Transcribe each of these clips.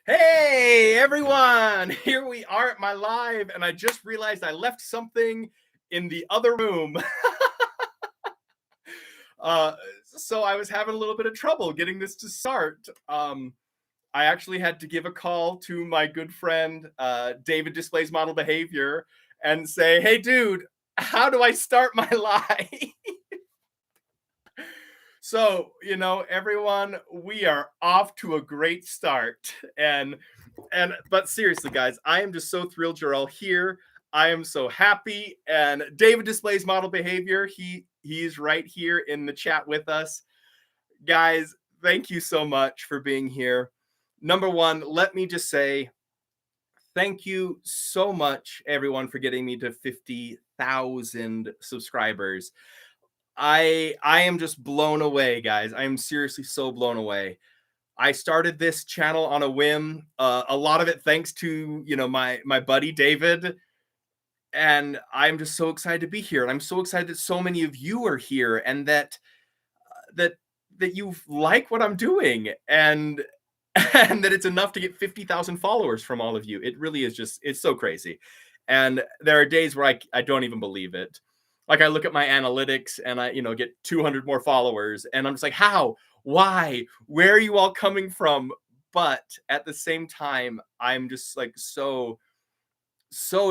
Hey everyone, here we are at my live, and I just realized I left something in the other room. uh, so I was having a little bit of trouble getting this to start. I actually had to give a call to my good friend David Displays Model Behavior and say, "Hey, dude, how do I start my live?" So, everyone, we are off to a great start. But seriously, guys, I am just so thrilled you're all here. I am so happy. And David Displays Model Behavior. He's right here in the chat with us. Guys, thank you so much for being here. Number one, let me just say thank you so much, everyone, for getting me to 50,000 subscribers. I am just blown away, guys. I am seriously so blown away. I started this channel on a whim. A lot of it thanks to my buddy David, and I'm just so excited to be here. And I'm so excited that so many of you are here, and that you like what I'm doing, and and that it's enough to get 50,000 followers from all of you. It really is it's so crazy. And there are days where I don't even believe it. Like I look at my analytics and I get 200 more followers, and I'm just like, how? Why? Where are you all coming from? But at the same time, I'm just like so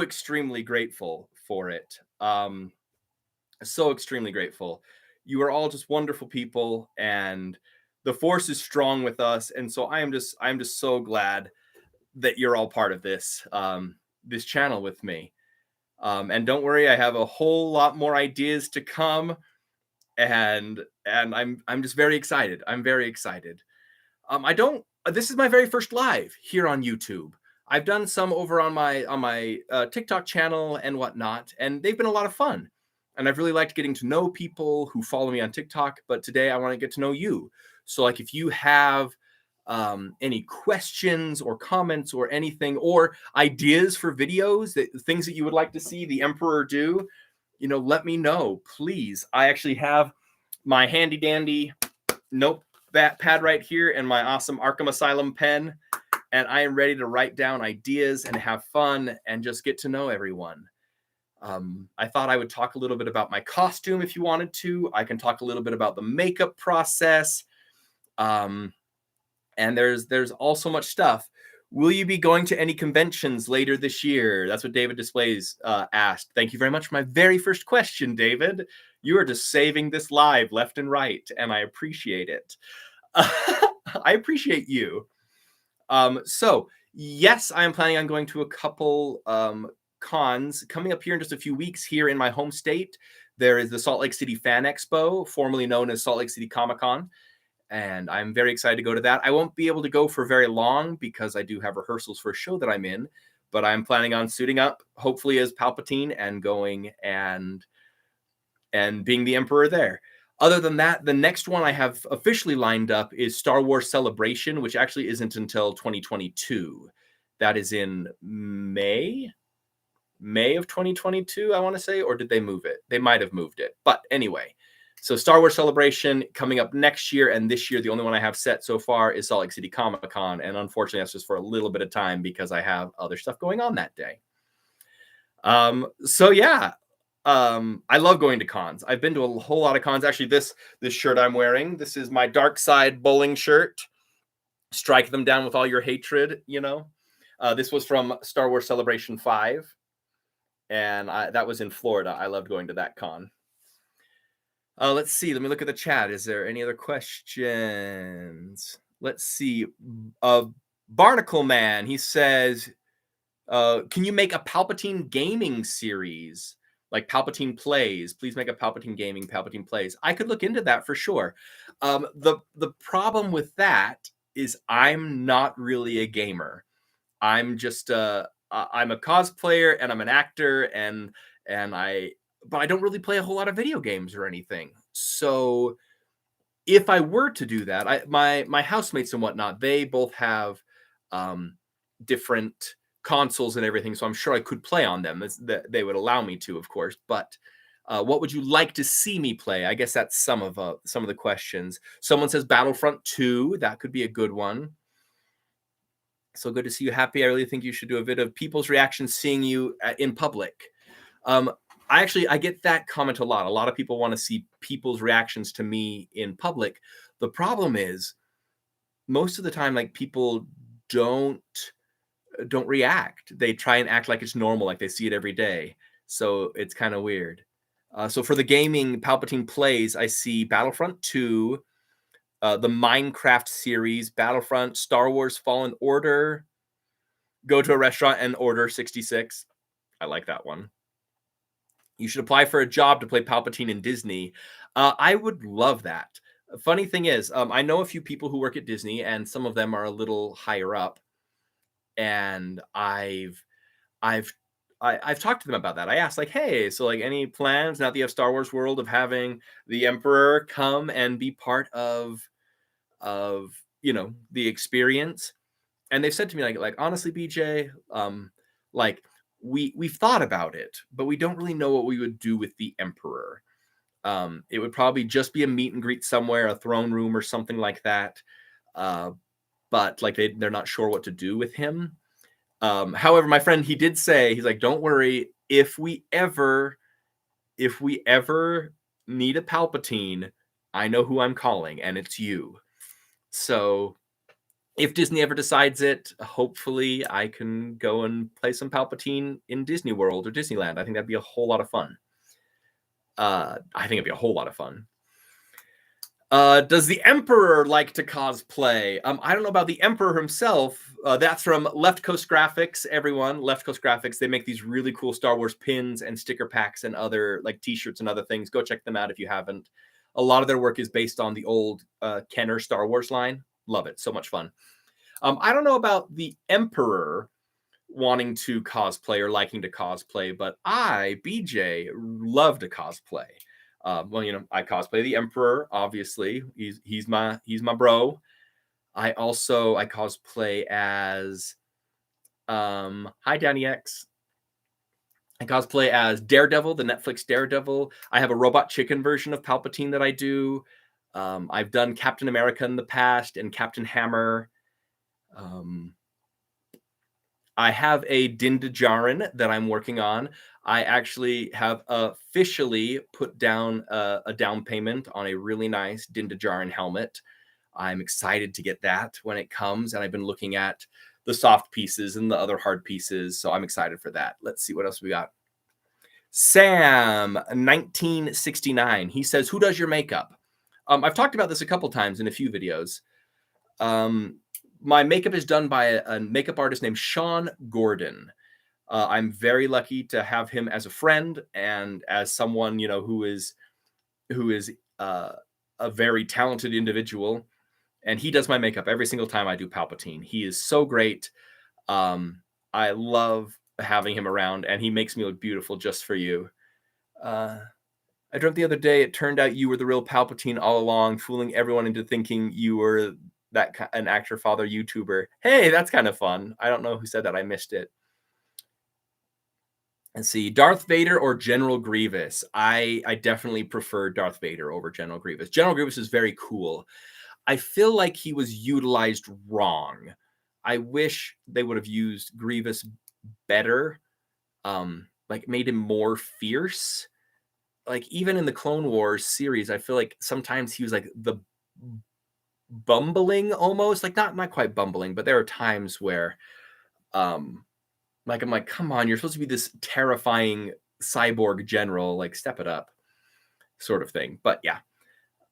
extremely grateful for it. So extremely grateful. You are all just wonderful people, and the force is strong with us. And so I'm just so glad that you're all part of this channel with me. And don't worry, I have a whole lot more ideas to come, and I'm just very excited. I'm very excited. I don't. This is my very first live here on YouTube. I've done some over on my TikTok channel and whatnot, and they've been a lot of fun. And I've really liked getting to know people who follow me on TikTok. But today I want to get to know you. So, like, if you have any questions or comments or anything, or ideas for videos, things that you would like to see the Emperor do, let me know, please. I actually have my handy dandy notepad right here and my awesome Arkham Asylum pen, and I am ready to write down ideas and have fun and just get to know everyone. I thought I would talk a little bit about my costume if you wanted to. I can talk a little bit about the makeup process. And there's all so much stuff. Will you be going to any conventions later this year? That's what David Displays asked. Thank you very much for my very first question, David. You are just saving this live left and right, and I appreciate it. I appreciate you. So, yes, I am planning on going to a couple cons coming up here in just a few weeks here in my home state. There is the Salt Lake City Fan Expo, formerly known as Salt Lake City Comic-Con. And I'm very excited to go to that. I won't be able to go for very long because I do have rehearsals for a show that I'm in, but I'm planning on suiting up, hopefully as Palpatine, and going and being the Emperor there. Other than that, the next one I have officially lined up is Star Wars Celebration, which actually isn't until 2022. That is in May of 2022, I want to say, or did they move it? They might have moved it. But anyway, so Star Wars Celebration coming up next year, and this year the only one I have set so far is Salt Lake City Comic-Con, and unfortunately that's just for a little bit of time because I have other stuff going on that day. So yeah, I love going to cons. I've been to a whole lot of cons. Actually, this shirt I'm wearing, this is my Dark Side bowling shirt. Strike them down with all your hatred, This was from Star Wars Celebration 5, and that was in Florida. I loved going to that con. Let's see. Let me look at the chat. Is there any other questions? Let's see. Barnacle Man, he says, can you make a Palpatine gaming series? Like Palpatine Plays. Please make a Palpatine gaming, Palpatine Plays. I could look into that for sure. The problem with that is I'm not really a gamer. I'm just I'm a cosplayer and I'm an actor but I don't really play a whole lot of video games or anything. So if I were to do that, my housemates and whatnot, they both have different consoles and everything, so I'm sure I could play on them. They would allow me to, of course. But what would you like to see me play? I guess that's some of the questions. Someone says Battlefront 2. That could be a good one. So good to see you happy. I really think you should do a vid of people's reactions seeing you in public. I get that comment a lot. A lot of people want to see people's reactions to me in public. The problem is most of the time, like, people don't react. They try and act like it's normal, like they see it every day. So it's kind of weird. So for the gaming Palpatine plays, I see Battlefront 2, the Minecraft series, Battlefront, Star Wars Fallen Order, go to a restaurant and order 66. I like that one. You should apply for a job to play Palpatine in Disney. I would love that. Funny thing is, I know a few people who work at Disney, and some of them are a little higher up. And I've talked to them about that. I asked, like, hey, so, like, any plans now that you have Star Wars World of having the Emperor come and be part of the experience? And they've said to me, like honestly, BJ, like, we've thought about it, but we don't really know what we would do with the Emperor. It would probably just be a meet and greet somewhere, a throne room or something like that. But like they're not sure what to do with him. However, my friend, he did say, he's like, don't worry, if we ever need a Palpatine, I know who I'm calling, and it's you. So if Disney ever decides it, hopefully I can go and play some Palpatine in Disney World or Disneyland. I think that'd be a whole lot of fun. Does the Emperor like to cosplay? I don't know about the Emperor himself. That's from Left Coast Graphics, everyone. Left Coast Graphics, they make these really cool Star Wars pins and sticker packs and other, like, t-shirts and other things. Go check them out if you haven't. A lot of their work is based on the old Kenner Star Wars line. Love it. So much fun. I don't know about the Emperor wanting to cosplay or liking to cosplay, but I, BJ, love to cosplay. Well, I cosplay the Emperor, obviously. He's my bro. I cosplay as hi Danny X. I cosplay as Daredevil, the Netflix Daredevil. I have a Robot Chicken version of Palpatine that I do. I've done Captain America in the past and Captain Hammer. I have a Din Djarin that I'm working on. I actually have officially put down a down payment on a really nice Din Djarin helmet. I'm excited to get that when it comes, and I've been looking at the soft pieces and the other hard pieces, so I'm excited for that. Let's see what else we got. Sam 1969. He says, "Who does your makeup?" I've talked about this a couple times in a few videos. My makeup is done by a makeup artist named Sean Gordon. I'm very lucky to have him as a friend and as someone, who is a very talented individual. And he does my makeup every single time I do Palpatine. He is so great. I love having him around, and he makes me look beautiful just for you. I dreamt the other day, it turned out you were the real Palpatine all along, fooling everyone into thinking you were an actor father YouTuber. Hey, that's kind of fun. I don't know who said that. I missed it. Let's see, Darth Vader or General Grievous? I definitely prefer Darth Vader over General Grievous. General Grievous is very cool. I feel like he was utilized wrong. I wish they would have used Grievous better, like made him more fierce. Like even in the Clone Wars series, I feel like sometimes he was like the bumbling almost, like not quite bumbling, but there are times where like I'm like, come on, you're supposed to be this terrifying cyborg general, like step it up, sort of thing. But yeah,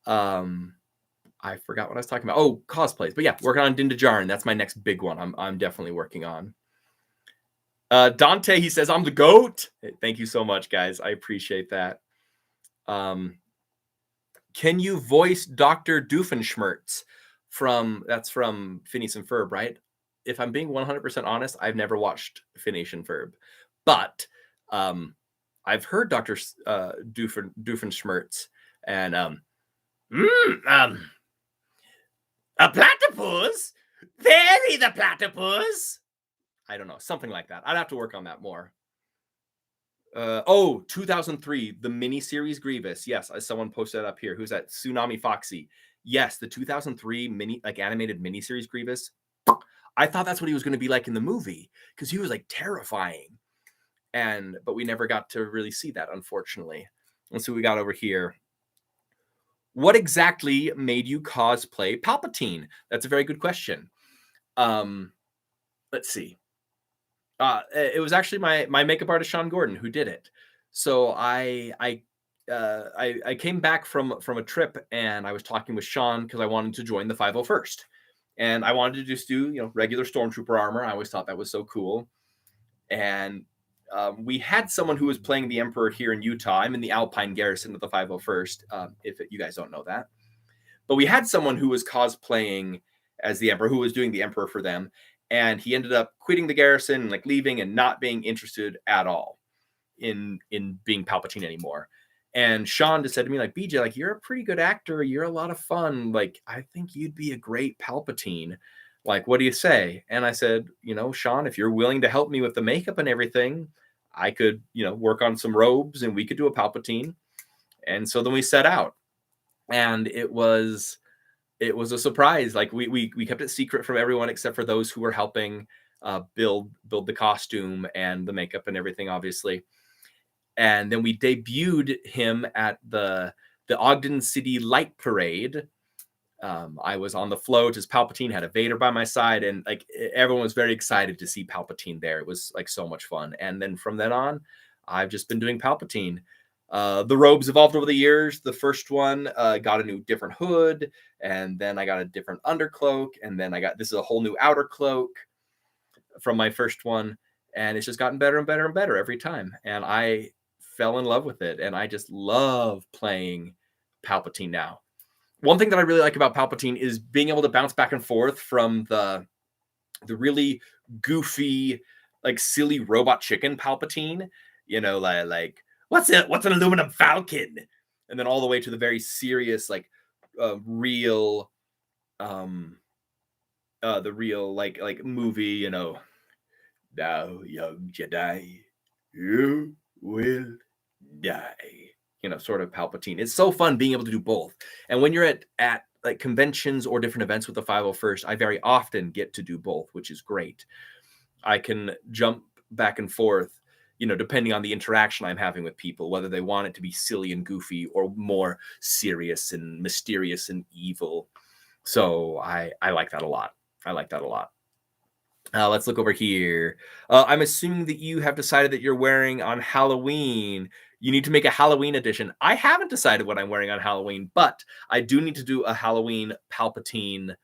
I forgot what I was talking about. Oh, cosplays. But yeah, working on Din Djarin. That's my next big one. I'm definitely working on. Dante, he says, I'm the GOAT. Thank you so much, guys. I appreciate that. Can you voice Dr. Doofenshmirtz that's from Phineas and Ferb, right? If I'm being 100% honest, I've never watched Phineas and Ferb, but I've heard Dr. Doofenshmirtz, and a platypus? Very the platypus? I don't know, something like that. I'd have to work on that more. 2003, the miniseries Grievous. Yes, someone posted that up here. Who's that? Tsunami Foxy. Yes, the 2003 animated miniseries Grievous. I thought that's what he was going to be like in the movie, because he was like terrifying. But we never got to really see that, unfortunately. And so we got over here. What exactly made you cosplay Palpatine? That's a very good question. Let's see. It was actually my makeup artist Sean Gordon who did it. So I came back from a trip, and I was talking with Sean because I wanted to join the 501st, and I wanted to just do regular stormtrooper armor. I always thought that was so cool. And we had someone who was playing the Emperor here in Utah. I'm in the Alpine Garrison of the 501st, if you guys don't know that. But we had someone who was cosplaying as the Emperor, who was doing the Emperor for them. And he ended up quitting the garrison, like leaving and not being interested at all in being Palpatine anymore. And Sean just said to me, like, BJ, like, you're a pretty good actor. You're a lot of fun. Like, I think you'd be a great Palpatine. Like, what do you say? And I said, Sean, if you're willing to help me with the makeup and everything, I could, work on some robes and we could do a Palpatine. And so then we set out. And it was a surprise. Like, we kept it secret from everyone except for those who were helping build the costume and the makeup and everything, obviously. And then we debuted him at the Ogden City Light Parade. I was on the float as Palpatine, had a Vader by my side, and like everyone was very excited to see Palpatine there. It was like so much fun. And then from then on, I've just been doing Palpatine. The robes evolved over the years. The first one got a new different hood, and then I got a different undercloak, and then this is a whole new outer cloak from my first one, and it's just gotten better and better and better every time. And I fell in love with it, and I just love playing Palpatine now. One thing that I really like about Palpatine is being able to bounce back and forth from the really goofy, like silly robot chicken Palpatine, like what's an aluminum falcon, and then all the way to the very serious, like real, the real like movie, now young Jedi, you will die. Sort of Palpatine. It's so fun being able to do both. And when you're at like conventions or different events with the 501st, I very often get to do both, which is great. I can jump back and forth, depending on the interaction I'm having with people, whether they want it to be silly and goofy or more serious and mysterious and evil. So I like that a lot. Let's look over here. I'm assuming that you have decided that you're wearing on Halloween. You need to make a Halloween edition. I haven't decided what I'm wearing on Halloween, but I do need to do a Halloween Palpatine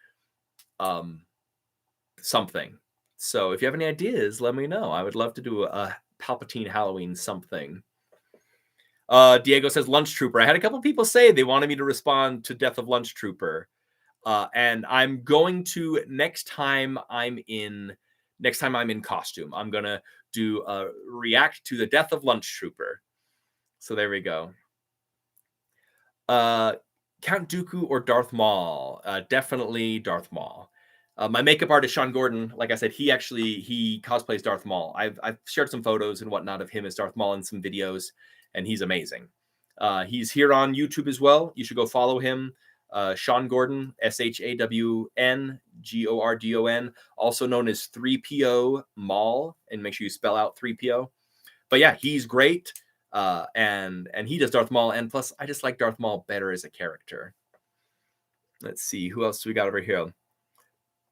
something. So if you have any ideas, let me know. I would love to do a Palpatine Halloween something. Diego says Lunch Trooper. I had a couple people say they wanted me to respond to Death of Lunch Trooper. And I'm going to next time I'm in costume, I'm gonna do a react to the Death of Lunch Trooper. So there we go. Count Dooku or Darth Maul? Definitely Darth Maul. My makeup artist Sean Gordon, like I said, he cosplays Darth Maul. I've shared some photos and whatnot of him as Darth Maul in some videos, and he's amazing. He's here on YouTube as well. You should go follow him. Sean Gordon, ShawnGordon, also known as 3PO Maul, and make sure you spell out 3PO. But yeah, he's great, and he does Darth Maul, and plus I just like Darth Maul better as a character. Let's see, who else do we got over here?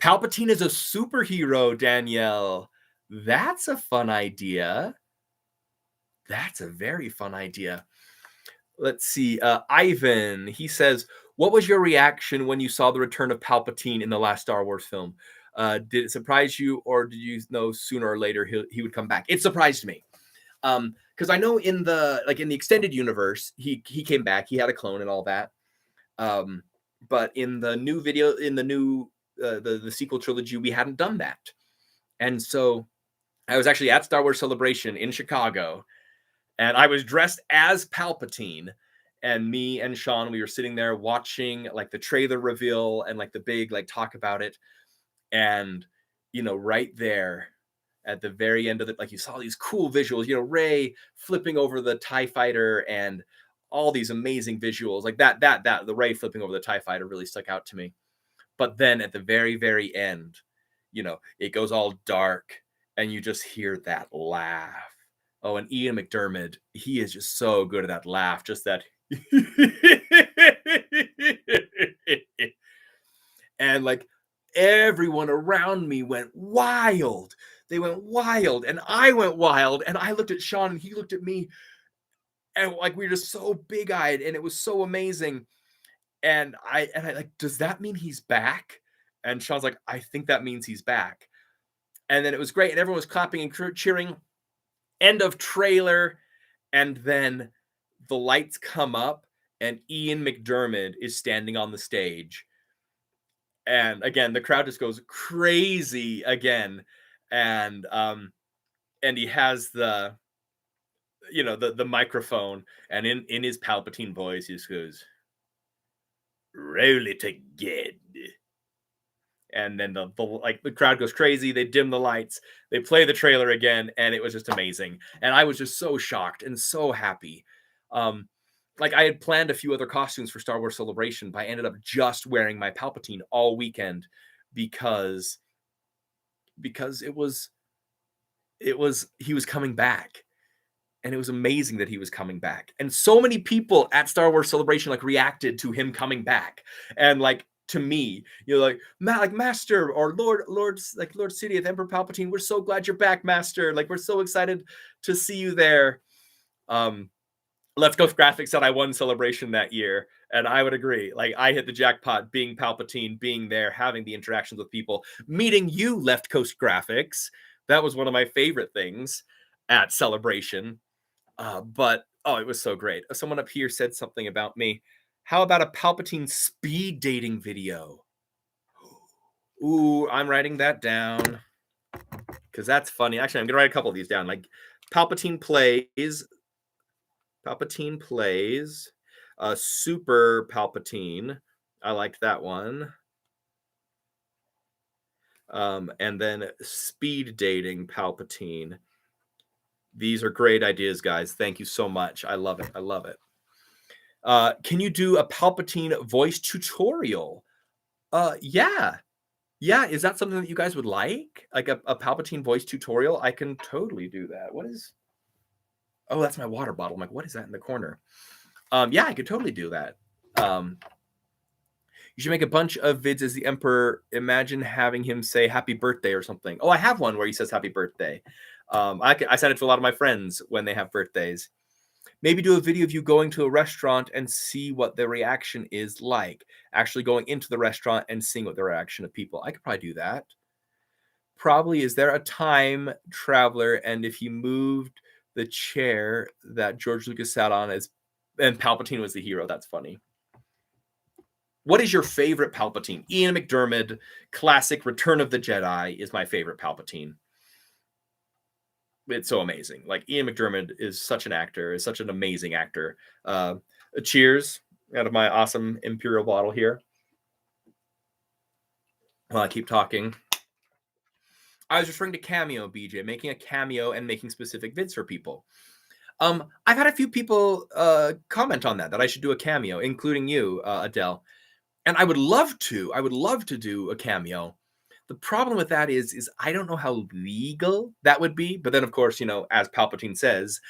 Palpatine is a superhero, Danielle. That's a fun idea. That's a very fun idea. Let's see, Ivan, he says, what was your reaction when you saw the return of Palpatine in the last Star Wars film? Did it surprise you, or did you know sooner or later he would come back? It surprised me. Because I know in the extended universe, he came back, he had a clone and all that. But in the new video, in the new the sequel trilogy, we hadn't done that. And so I was actually at Star Wars Celebration in Chicago, and I was dressed as Palpatine, and me and Sean, we were sitting there watching like the trailer reveal and like the big like talk about it. And, right there at the very end of it, like you saw these cool visuals, Rey flipping over the TIE fighter and all these amazing visuals like that, the Rey flipping over the TIE fighter really stuck out to me. But then at the very, very end, it goes all dark and you just hear that laugh. Oh, and Ian McDermott, he is just so good at that laugh, just that. And like everyone around me went wild. They went wild, and I went wild, and I looked at Sean, and he looked at me, and like we were just so big-eyed, and it was so amazing. And I like, does that mean he's back? And Sean's like, I think that means he's back. And then it was great, and everyone was clapping and cheering. End of trailer, and then the lights come up, and Ian McDermott is standing on the stage. And again, the crowd just goes crazy again. And he has the microphone, and in his Palpatine voice, he just goes, "Roll it again." And then the crowd goes crazy. They dim the lights. They play the trailer again, and it was just amazing. And I was just so shocked and so happy. Like I had planned a few other costumes for Star Wars Celebration, but I ended up just wearing my Palpatine all weekend because he was coming back. And it was amazing that he was coming back. And so many people at Star Wars Celebration like reacted to him coming back. And like to me, like Master or Lord Sidious, Emperor Palpatine, we're so glad you're back, Master. Like we're so excited to see you there. Left Coast Graphics said I won Celebration that year, and I would agree. Like I hit the jackpot being Palpatine, being there, having the interactions with people, meeting you, Left Coast Graphics. That was one of my favorite things at Celebration. But it was so great. Someone up here said something about me. How about a Palpatine speed dating video? Ooh, I'm writing that down because that's funny. Actually, I'm gonna write a couple of these down. Like Palpatine plays Super Palpatine. I liked that one. And then speed dating Palpatine. These are great ideas, guys. Thank you so much. I love it. I love it. Can you do a Palpatine voice tutorial? Yeah. Yeah, is that something that you guys would like? Like a Palpatine voice tutorial? I can totally do that. What is... Oh, that's my water bottle. I'm like, what is that in the corner? Yeah, I could totally do that. You should make a bunch of vids as the Emperor. Imagine having him say happy birthday or something. Oh, I have one where he says happy birthday. I send it to a lot of my friends when they have birthdays. Maybe do a video of you going to a restaurant and see what the reaction is like. Actually going into the restaurant and seeing what the reaction of people. I could probably do that. Probably, is there a time traveler, and if he moved the chair that George Lucas sat on and Palpatine was the hero? That's funny. What is your favorite Palpatine? Ian McDermott, classic Return of the Jedi is my favorite Palpatine. It's so amazing. Like Ian McDermott is such an actor, is such an amazing actor. Cheers out of my awesome Imperial bottle here. While I keep talking. I was referring to Cameo, BJ, making a cameo and making specific vids for people. I've had a few people comment on that I should do a cameo, including you, Adele. And I would love to. I would love to do a cameo. The problem with that is I don't know how legal that would be. But then, of course, as Palpatine says,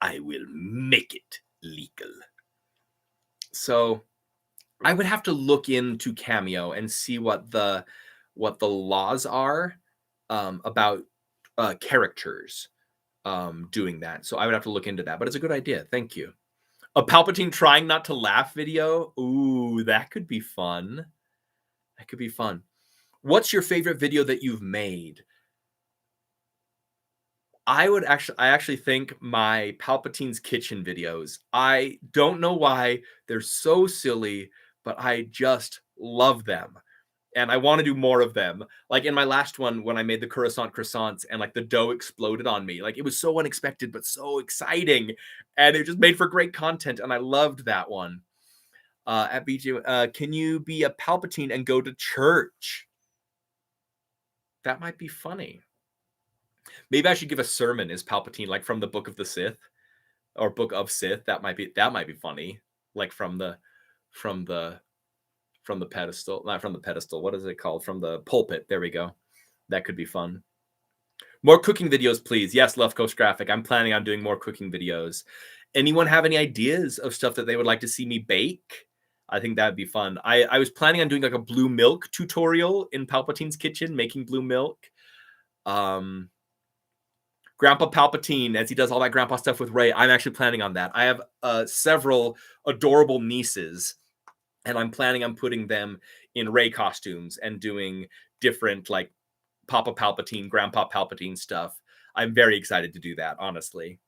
I will make it legal. So I would have to look into Cameo and see what the laws are about characters doing that. So I would have to look into that. But it's a good idea. Thank you. A Palpatine trying not to laugh video. Ooh, that could be fun. That could be fun. What's your favorite video that you've made? I actually think my Palpatine's Kitchen videos. I don't know why they're so silly, but I just love them. And I want to do more of them. Like in my last one, when I made the croissants and like the dough exploded on me. Like it was so unexpected, but so exciting. And it just made for great content. And I loved that one. At BJ, can you be a Palpatine and go to church? That might be funny. Maybe I should give a sermon as Palpatine, like from the Book of the Sith or Book of Sith. That might be funny. Like from the pedestal, not from the pedestal. What is it called? From the pulpit. There we go. That could be fun. More cooking videos, please. Yes, Left Coast Graphic. I'm planning on doing more cooking videos. Anyone have any ideas of stuff that they would like to see me bake? I think that'd be fun. I was planning on doing like a blue milk tutorial in Palpatine's kitchen, making blue milk. Grandpa Palpatine, as he does all that grandpa stuff with Rey. I'm actually planning on that. I have several adorable nieces, and I'm planning on putting them in Rey costumes and doing different like Papa Palpatine, Grandpa Palpatine stuff. I'm very excited to do that, honestly.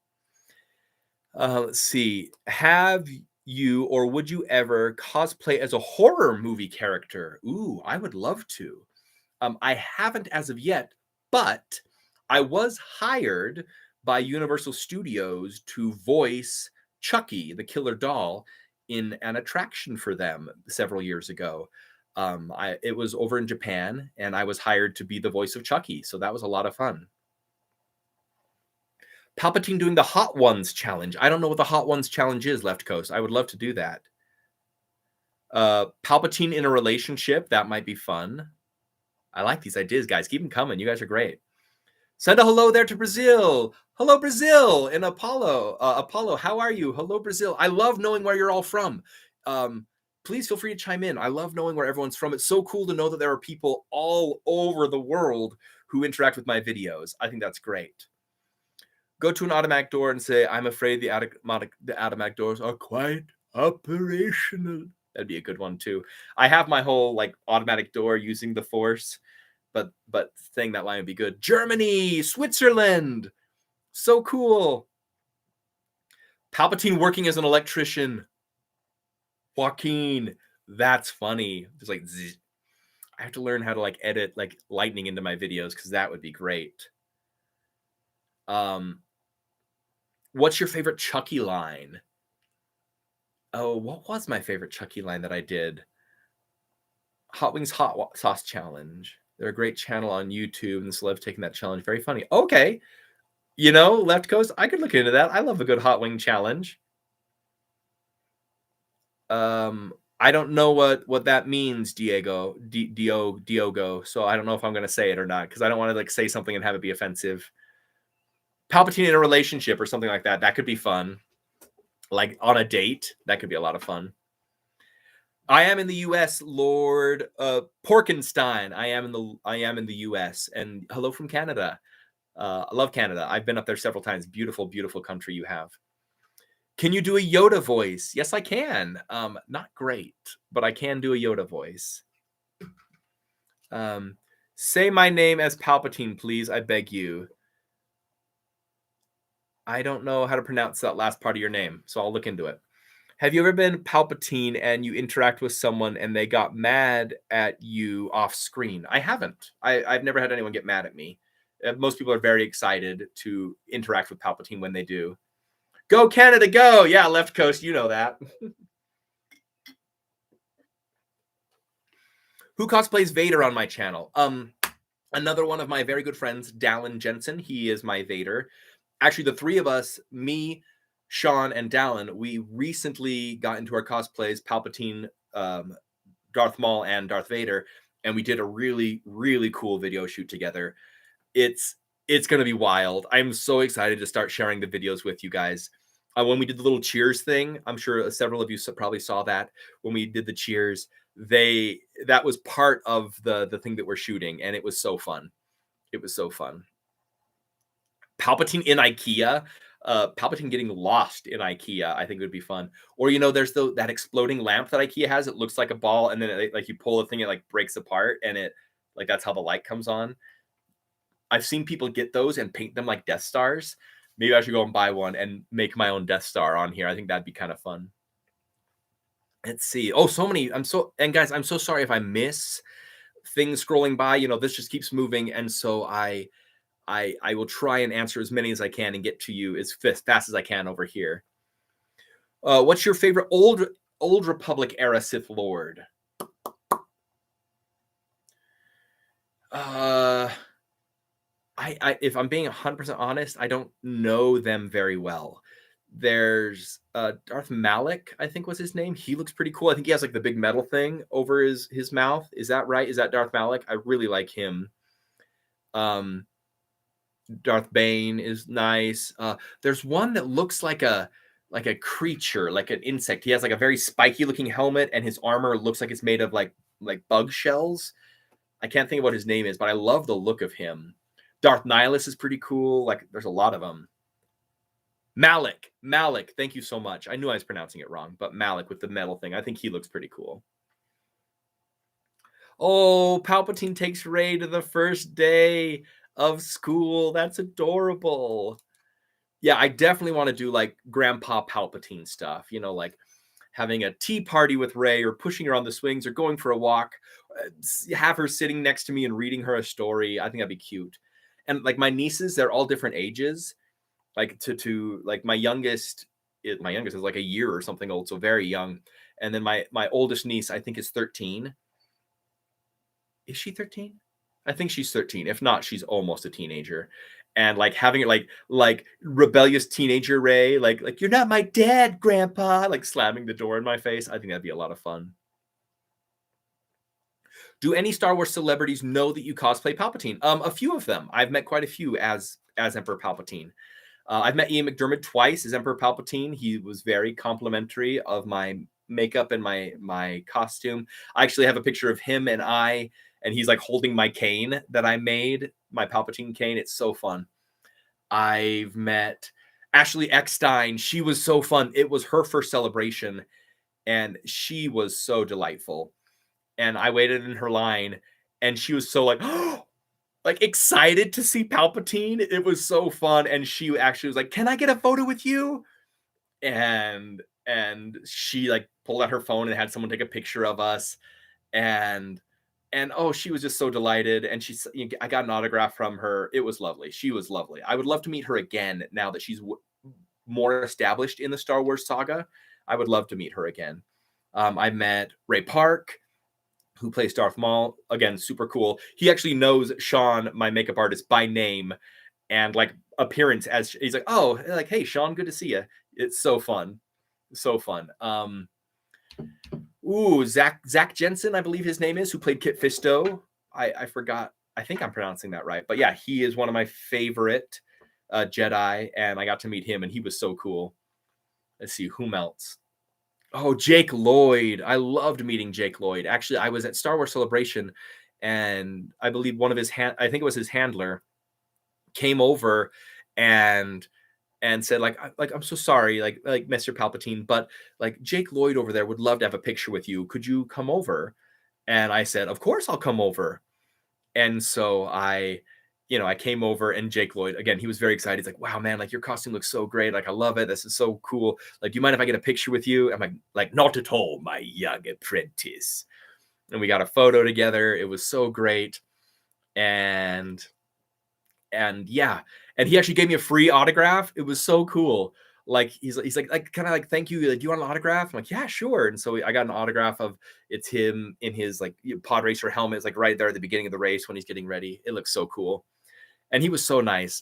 Let's see. Have you or would you ever cosplay as a horror movie character? Ooh, I would love to. I haven't as of yet, but I was hired by Universal Studios to voice Chucky, the killer doll, in an attraction for them several years ago. It was over in Japan, and I was hired to be the voice of Chucky, so that was a lot of fun. Palpatine doing the Hot Ones challenge. I don't know what the Hot Ones challenge is, Left Coast. I would love to do that. Palpatine in a relationship. That might be fun. I like these ideas, guys. Keep them coming. You guys are great. Send a hello there to Brazil. Hello, Brazil. And Apollo. Apollo, how are you? Hello, Brazil. I love knowing where you're all from. Please feel free to chime in. I love knowing where everyone's from. It's so cool to know that there are people all over the world who interact with my videos. I think that's great. Go to an automatic door and say, I'm afraid the automatic doors are quite operational. That'd be a good one, too. I have my whole like automatic door using the Force, but saying that line would be good. Germany, Switzerland. So cool. Palpatine working as an electrician. Joaquin. That's funny. Just like, zzz. I have to learn how to like edit like lightning into my videos because that would be great. What's your favorite Chucky line? Oh, what was my favorite Chucky line that I did? Hot Wings Hot Sauce Challenge. They're a great channel on YouTube, and the celebs taking that challenge. Very funny. Okay. You know, Left Coast, I could look into that. I love a good hot wing challenge. I don't know what that means, Diogo. So I don't know if I'm going to say it or not because I don't want to like say something and have it be offensive. Palpatine in a relationship or something like that. That could be fun. Like on a date. That could be a lot of fun. I am in the U.S., Lord Porkenstein. I am in the U.S. And hello from Canada. I love Canada. I've been up there several times. Beautiful, beautiful country you have. Can you do a Yoda voice? Yes, I can. Not great, but I can do a Yoda voice. Say my name as Palpatine, please. I beg you. I don't know how to pronounce that last part of your name, so I'll look into it. Have you ever been Palpatine and you interact with someone and they got mad at you off screen? I haven't. I've never had anyone get mad at me. Most people are very excited to interact with Palpatine when they do. Go Canada, go! Yeah, Left Coast, you know that. Who cosplays Vader on my channel? Another one of my very good friends, Dallin Jensen. He is my Vader. Actually, the three of us, me, Sean, and Dallin, we recently got into our cosplays, Palpatine, Darth Maul, and Darth Vader, and we did a really, really cool video shoot together. It's going to be wild. I'm so excited to start sharing the videos with you guys. When we did the little cheers thing, I'm sure several of you probably saw that. When we did the cheers, that was part of the thing that we're shooting, and it was so fun. It was so fun. Palpatine in IKEA. Palpatine getting lost in IKEA, I think would be fun. Or, you know, there's that exploding lamp that IKEA has. It looks like a ball, and then like you pull the thing, it like breaks apart, and it like that's how the light comes on. I've seen people get those and paint them like Death Stars. Maybe I should go and buy one and make my own Death Star on here. I think that'd be kind of fun. Let's see. Oh, so many. And guys, I'm so sorry if I miss things scrolling by. You know, this just keeps moving, and so I will try and answer as many as I can and get to you as fast as I can over here. What's your favorite old Republic era Sith Lord? If I'm being 100% honest, I don't know them very well. There's Darth Malik, I think was his name. He looks pretty cool. I think he has like the big metal thing over his mouth. Is that right? Is that Darth Malik? I really like him. Darth Bane is nice. There's one that looks like a creature, like an insect. He has like a very spiky looking helmet, and his armor looks like it's made of like bug shells. I can't think of what his name is, but I love the look of him. Darth Nihilus is pretty cool. Like, there's a lot of them. Malik, thank you so much. I knew I was pronouncing it wrong, but Malik with the metal thing. I think he looks pretty cool. Oh, Palpatine takes Rey to the first day of school. That's adorable. Yeah, I definitely want to do like Grandpa Palpatine stuff, you know, like having a tea party with Rey, or pushing her on the swings, or going for a walk, have her sitting next to me and reading her a story. I think that'd be cute. And like my nieces, they're all different ages. Like to like my youngest is like a year or something old, so very young. And then my oldest niece, I think, is 13. Is she 13? I think she's 13. If not, she's almost a teenager. And like having it like rebellious teenager Rey, like you're not my dad, Grandpa, like slamming the door in my face. I think that'd be a lot of fun. Do any Star Wars celebrities know that you cosplay Palpatine? A few of them. I've met quite a few as Emperor Palpatine. I've met Ian McDiarmid twice as Emperor Palpatine. He was very complimentary of my makeup and my costume. I actually have a picture of him and he's like holding my cane that I made, my Palpatine cane. It's so fun. I've met Ashley Eckstein. She was so fun. It was her first celebration, and she was so delightful. And I waited in her line, and she was so like, like excited to see Palpatine. It was so fun. And she actually was like, "Can I get a photo with you?" And she like pulled out her phone and had someone take a picture of us. And oh, she was just so delighted. And I got an autograph from her. It was lovely. She was lovely. I would love to meet her again now that she's more established in the Star Wars saga. I would love to meet her again. I met Ray Park, who plays Darth Maul. Again, super cool. He actually knows Sean, my makeup artist, by name and like appearance. As he's like, "Oh, like, hey, Sean, good to see you." It's so fun. So fun. Zach Jensen, I believe his name is, who played Kit Fisto. I forgot. I think I'm pronouncing that right. But yeah, he is one of my favorite Jedi, and I got to meet him, and he was so cool. Let's see, whom else? Oh, Jake Lloyd. I loved meeting Jake Lloyd. Actually, I was at Star Wars Celebration, and I believe one of his I think it was his handler, came over and said like "I'm so sorry, like Mr. Palpatine, but like Jake Lloyd over there would love to have a picture with you. Could you come over?" And I said, "Of course I'll come over." And so I came over, and Jake Lloyd, again, he was very excited. He's like, "Wow, man, like your costume looks so great. Like, I love it. This is so cool. Like, do you mind if I get a picture with you?" I'm like, "Not at all, my young apprentice." And we got a photo together. It was so great. And yeah, and he actually gave me a free autograph. It was so cool. Like he's like kind of like, "Thank you. Like, do you want an autograph?" I'm like, "Yeah, sure." And so I got an autograph of it's him in his like pod racer helmet. It's like right there at the beginning of the race when he's getting ready. It looks so cool. And he was so nice.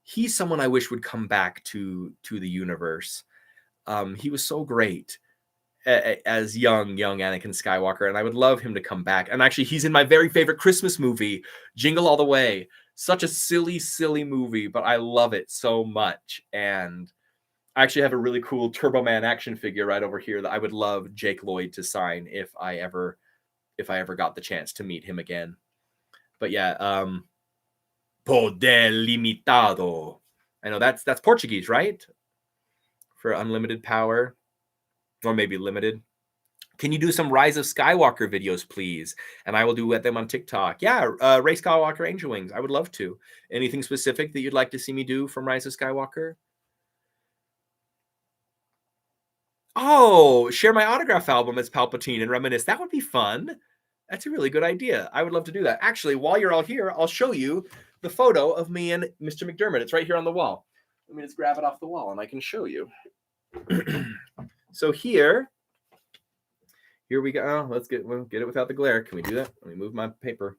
He's someone I wish would come back to the universe. He was so great as young Anakin Skywalker, and I would love him to come back. And actually, he's in my very favorite Christmas movie, Jingle All the Way. Such a silly movie, but I love it so much. And I actually have a really cool Turbo Man action figure right over here that I would love Jake Lloyd to sign if I ever got the chance to meet him again. But yeah, Poder Limitado. I know that's Portuguese, right? For unlimited power, or maybe limited. Can you do some Rise of Skywalker videos, please? And I will do them on TikTok. Yeah, Rey Skywalker Angel Wings. I would love to. Anything specific that you'd like to see me do from Rise of Skywalker? Oh, share my autograph album as Palpatine and reminisce. That would be fun. That's a really good idea. I would love to do that. Actually, while you're all here, I'll show you the photo of me and Mr. McDiarmid. It's right here on the wall. Let me just grab it off the wall and I can show you. So here we go. Oh, we'll get it without the glare. Can we do that? Let me move my paper.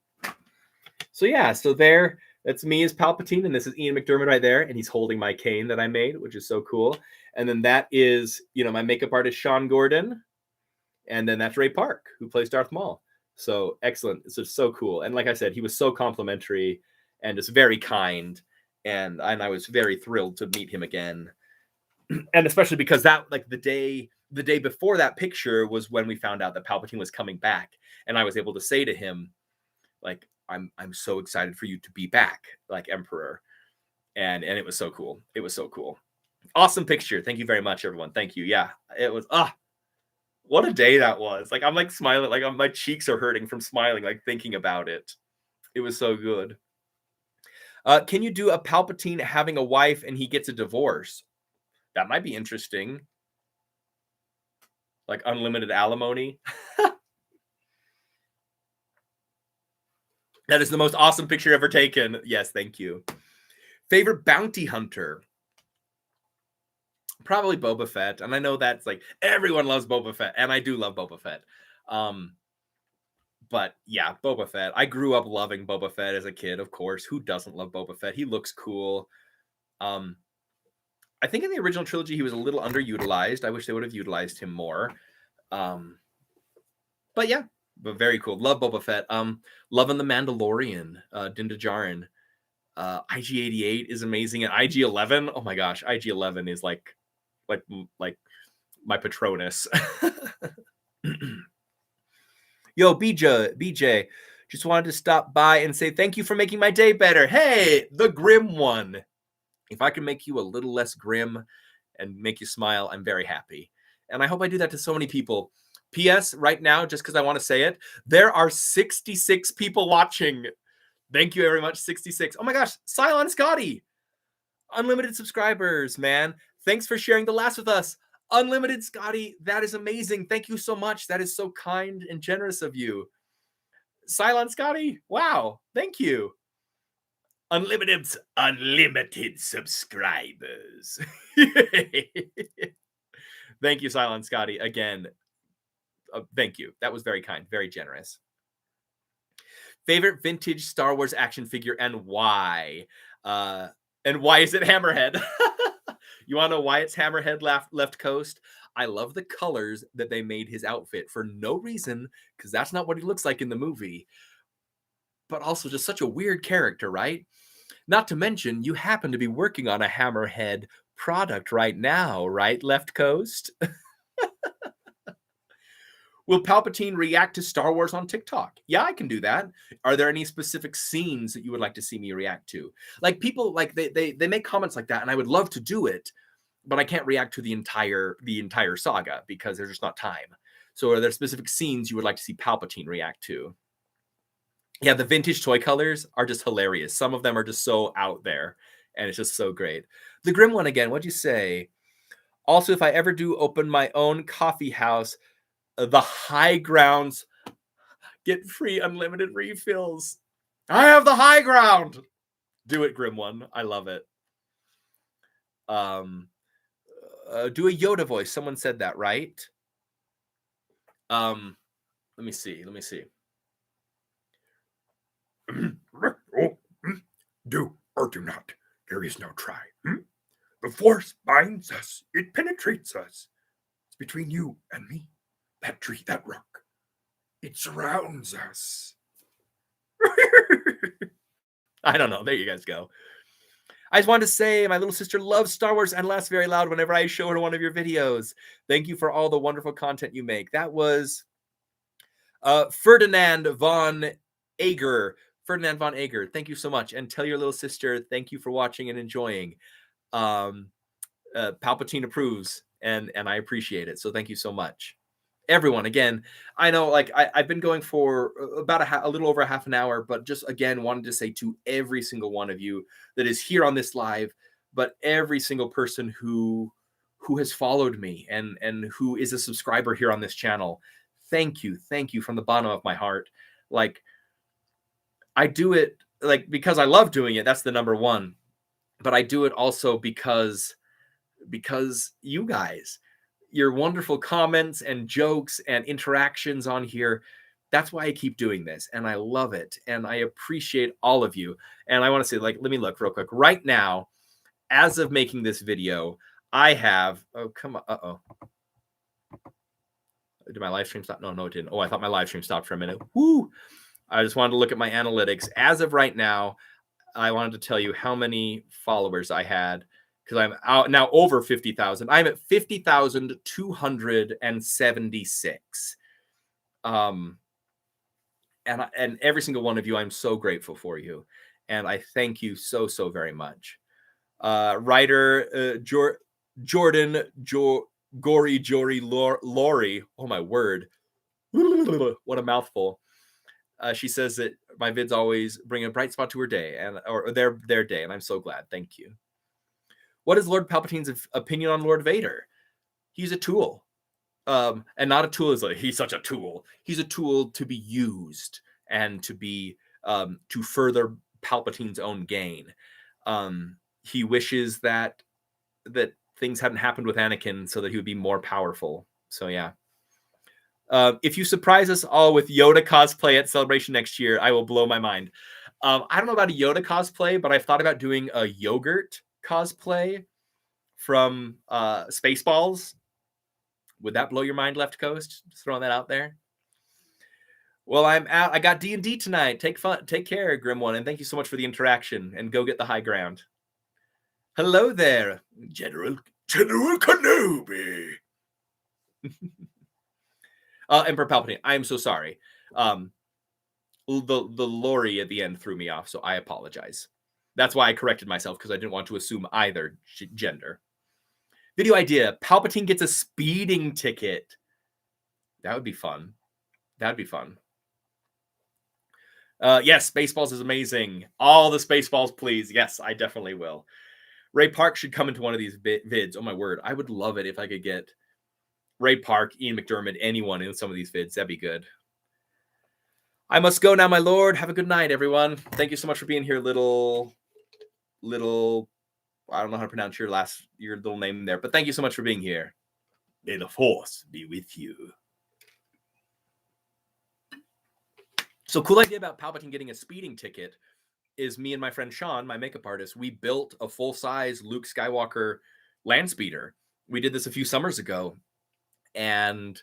So yeah, so there, that's me as Palpatine, and this is Ian McDiarmid right there, and he's holding my cane that I made, which is so cool. And then that is, my makeup artist, Sean Gordon. And then that's Ray Park, who plays Darth Maul. So excellent. It's just so cool. And like I said, he was so complimentary and just very kind. And I was very thrilled to meet him again. And especially because that, like, the day before that picture was when we found out that Palpatine was coming back. And I was able to say to him, like, I'm so excited for you to be back, like Emperor. And it was so cool. It was so cool. Awesome picture. Thank you very much, everyone. Thank you. Yeah, it was what a day that was. Like, I'm like smiling, like my cheeks are hurting from smiling, like thinking about it. It was so good. Can you do a Palpatine having a wife and he gets a divorce? That might be interesting. Like unlimited alimony. That is the most awesome picture ever taken. Yes, thank you. Favorite bounty hunter? Probably Boba Fett. And I know that's like everyone loves Boba Fett, and I do love Boba Fett. But yeah, Boba Fett. I grew up loving Boba Fett as a kid, of course. Who doesn't love Boba Fett? He looks cool. I think in the original trilogy he was a little underutilized. I wish they would have utilized him more. But yeah, but very cool. Love Boba Fett. Loving the Mandalorian, Din Djarin. IG-88 is amazing, and IG-11. Oh my gosh, IG-11 is like my Patronus. Yo, BJ, just wanted to stop by and say thank you for making my day better. Hey, the grim one. If I can make you a little less grim and make you smile, I'm very happy. And I hope I do that to so many people. P.S. right now, just because I want to say it, there are 66 people watching. Thank you very much, 66. Oh my gosh, Cylon Scotty. Unlimited subscribers, man. Thanks for sharing the last with us. Unlimited Scotty, that is amazing. Thank you so much. That is so kind and generous of you. Cylon Scotty, wow, thank you. Unlimited subscribers. Thank you, Cylon Scotty. Again, thank you. That was very kind, very generous. Favorite vintage Star Wars action figure and why? And why is it Hammerhead? You want to know why it's Hammerhead left coast? I love the colors that they made his outfit for no reason, because that's not what he looks like in the movie. But also just such a weird character, right? Not to mention, you happen to be working on a Hammerhead product right now, right, Left Coast? Will Palpatine react to Star Wars on TikTok? Yeah, I can do that. Are there any specific scenes that you would like to see me react to? Like, people, like, they make comments like that, and I would love to do it, but I can't react to the entire saga because there's just not time. So are there specific scenes you would like to see Palpatine react to? Yeah, the vintage toy colors are just hilarious. Some of them are just so out there, and it's just so great. The Grim one again, what'd you say? Also, if I ever do open my own coffee house, the high grounds get free unlimited refills. I have the high ground. Do it, Grim one. I love it. Do a Yoda voice. Someone said that, right? Let me see. Do or do not. There is no try. The Force binds us. It penetrates us. It's between you and me. That tree, that rock. It surrounds us. I don't know. There you guys go. I just wanted to say my little sister loves Star Wars and laughs very loud whenever I show her one of your videos. Thank you for all the wonderful content you make. That was Ferdinand von Ager. Ferdinand von Ager, thank you so much. And tell your little sister, thank you for watching and enjoying. Palpatine approves, and I appreciate it. So thank you so much. Everyone, again, I know, like, I've been going for about a little over half an hour, but just again wanted to say to every single one of you that is here on this live, but every single person who has followed me and who is a subscriber here on this channel, thank you from the bottom of my heart. Like, I do it like because I love doing it. That's the number one, but I do it also because you guys, your wonderful comments and jokes and interactions on here. That's why I keep doing this, and I love it, and I appreciate all of you. And I want to say, like, let me look real quick. Right now, as of making this video, I have, oh, come on, Did my live stream stop? No, it didn't. Oh, I thought my live stream stopped for a minute. Woo! I just wanted to look at my analytics. As of right now, I wanted to tell you how many followers I had, because I'm out now over 50,000. I'm at 50,276. And every single one of you, I'm so grateful for you. And I thank you so very much. Writer Jordan Gory Jory Lori. Oh my word. What a mouthful. She says that my vids always bring a bright spot to her day, or their day, and I'm so glad. Thank you. What is Lord Palpatine's opinion on Lord Vader? He's a tool. And not a tool is like he's such a tool. He's a tool to be used and to be to further Palpatine's own gain. He wishes that things hadn't happened with Anakin so that he would be more powerful. So yeah. If you surprise us all with Yoda cosplay at Celebration next year, I will blow my mind. I don't know about a Yoda cosplay, but I've thought about doing a yogurt cosplay from Spaceballs. Would that blow your mind, Left Coast? Just throwing that out there. Well, I'm out. I got D&D tonight. Take care, Grim One, and thank you so much for the interaction. And go get the high ground. Hello there, General Kenobi. Emperor Palpatine, I am so sorry. The Lori at the end threw me off, so I apologize. That's why I corrected myself, because I didn't want to assume either gender. Video idea: Palpatine gets a speeding ticket. That would be fun. That'd be fun. Yes, Spaceballs is amazing. All the Spaceballs, please. Yes, I definitely will. Ray Park should come into one of these vids. Oh my word, I would love it if I could get Ray Park, Ian McDermott, anyone in some of these vids. That'd be good. I must go now, my lord. Have a good night, everyone. Thank you so much for being here, little. I don't know how to pronounce your little name there, but thank you so much for being here. May the Force be with you. So cool idea about Palpatine getting a speeding ticket is me and my friend Sean, my makeup artist, we built a full-size Luke Skywalker land speeder. We did this a few summers ago. And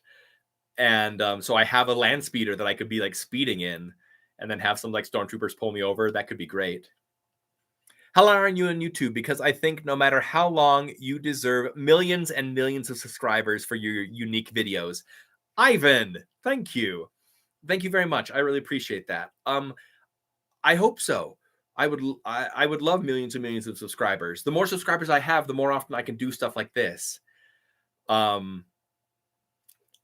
so I have a land speeder that I could be like speeding in and then have some like stormtroopers pull me over. That could be great. How long are you on YouTube? Because I think no matter how long, you deserve millions and millions of subscribers for your unique videos. Ivan, thank you. Thank you very much. I really appreciate that. I hope so. I would love millions and millions of subscribers. The more subscribers I have, the more often I can do stuff like this. Oh,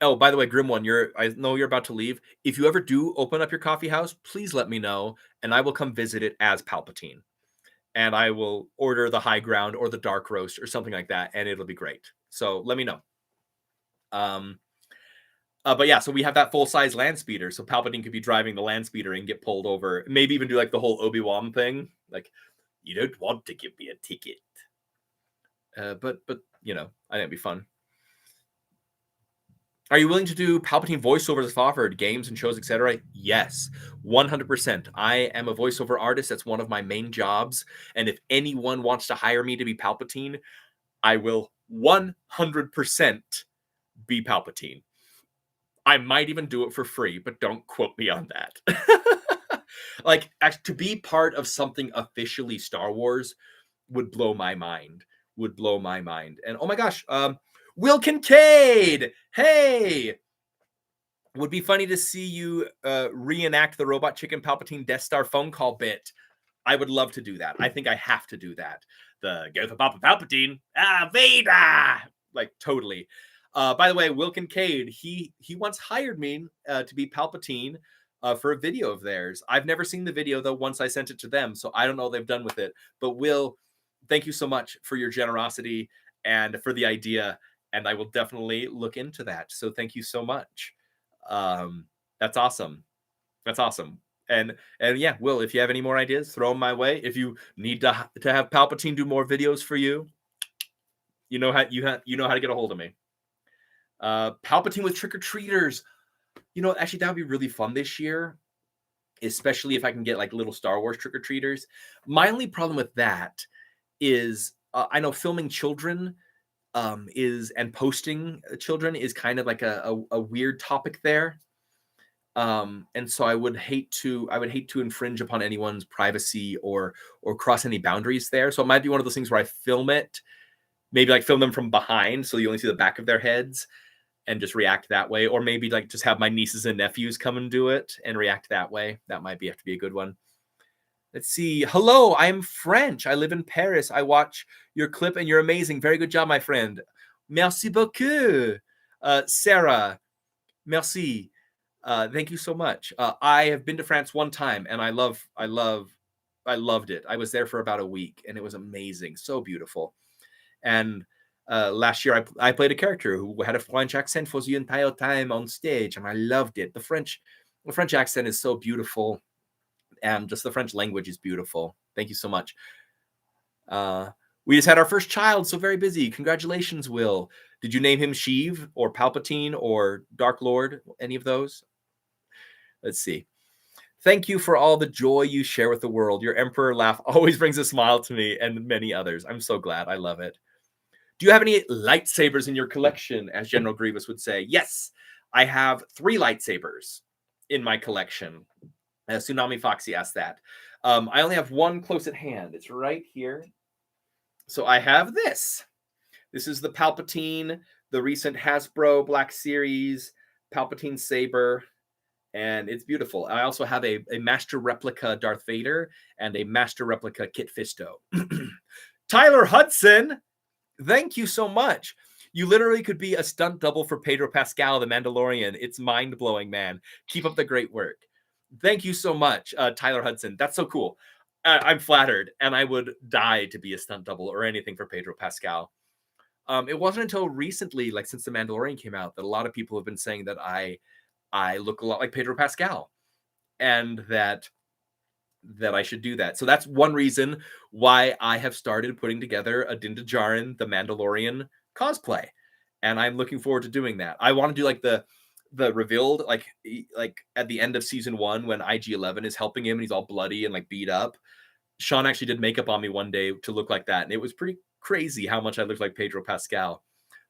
by the way, Grim One, I know you're about to leave. If you ever do open up your coffee house, please let me know, and I will come visit it as Palpatine. And I will order the high ground or the dark roast or something like that, and it'll be great. So let me know. But yeah, so we have that full-size land speeder, so Palpatine could be driving the land speeder and get pulled over. Maybe even do like the whole Obi-Wan thing, like, you don't want to give me a ticket. But you know, I think it'd be fun. Are you willing to do Palpatine voiceovers if offered, games and shows, etc.? Yes, 100%. I am a voiceover artist. That's one of my main jobs. And if anyone wants to hire me to be Palpatine, I will 100% be Palpatine. I might even do it for free, but don't quote me on that. Like, to be part of something officially Star Wars would blow my mind. And oh my gosh, Will Kincaid! Hey! Would be funny to see you reenact the Robot Chicken Palpatine Death Star phone call bit. I would love to do that. I think I have to do that. The go for Papa Palpatine. Vader! Like, totally. By the way, Will Kincaid, he once hired me to be Palpatine for a video of theirs. I've never seen the video, though, once I sent it to them, so I don't know what they've done with it. But Will, thank you so much for your generosity and for the idea, and I will definitely look into that. So thank you so much. That's awesome. That's awesome. And yeah, Will, if you have any more ideas, throw them my way. If you need to have Palpatine do more videos for you, you know how to get a hold of me. Palpatine with trick-or-treaters. You know, actually, that would be really fun this year, especially if I can get like little Star Wars trick-or-treaters. My only problem with that is I know filming children, and posting children is kind of like a weird topic there. And so I would hate to infringe upon anyone's privacy or cross any boundaries there. So it might be one of those things where I film it, maybe like film them from behind so you only see the back of their heads and just react that way. Or maybe like just have my nieces and nephews come and do it and react that way. That might have to be a good one. Let's see. Hello, I'm French. I live in Paris. I watch your clip and you're amazing. Very good job, my friend. Merci beaucoup. Sarah, merci. Thank you so much. I have been to France one time and I loved it. I was there for about a week and it was amazing. So beautiful. And last year I played a character who had a French accent for the entire time on stage and I loved it. The French accent is so beautiful. And just the French language is beautiful. Thank you so much. We just had our first child, so very busy. Congratulations, Will. Did you name him Sheev or Palpatine or Dark Lord? Any of those? Let's see. Thank you for all the joy you share with the world. Your Emperor laugh always brings a smile to me and many others. I'm so glad. I love it. Do you have any lightsabers in your collection, as General Grievous would say? Yes, I have 3 lightsabers in my collection. Tsunami Foxy asked that. I only have one close at hand. It's right here. So I have this. This is the Palpatine, the recent Hasbro Black Series Palpatine saber, and it's beautiful. I also have a master replica Darth Vader and a master replica Kit Fisto. Tyler Hudson, thank you so much. You literally could be a stunt double for Pedro Pascal, the Mandalorian. It's mind-blowing, man. Keep up the great work. Thank you so much, Tyler Hudson. That's so cool. I'm flattered, and I would die to be a stunt double or anything for Pedro Pascal. It wasn't until recently, like since The Mandalorian came out, that a lot of people have been saying that I look a lot like Pedro Pascal, and that I should do that. So that's one reason why I have started putting together a Din Djarin, the Mandalorian cosplay, and I'm looking forward to doing that. I want to do like the revealed, like at the end of season 1 when IG-11 is helping him and he's all bloody and like beat up. Sean actually did makeup on me one day to look like that, and it was pretty crazy how much I looked like Pedro Pascal.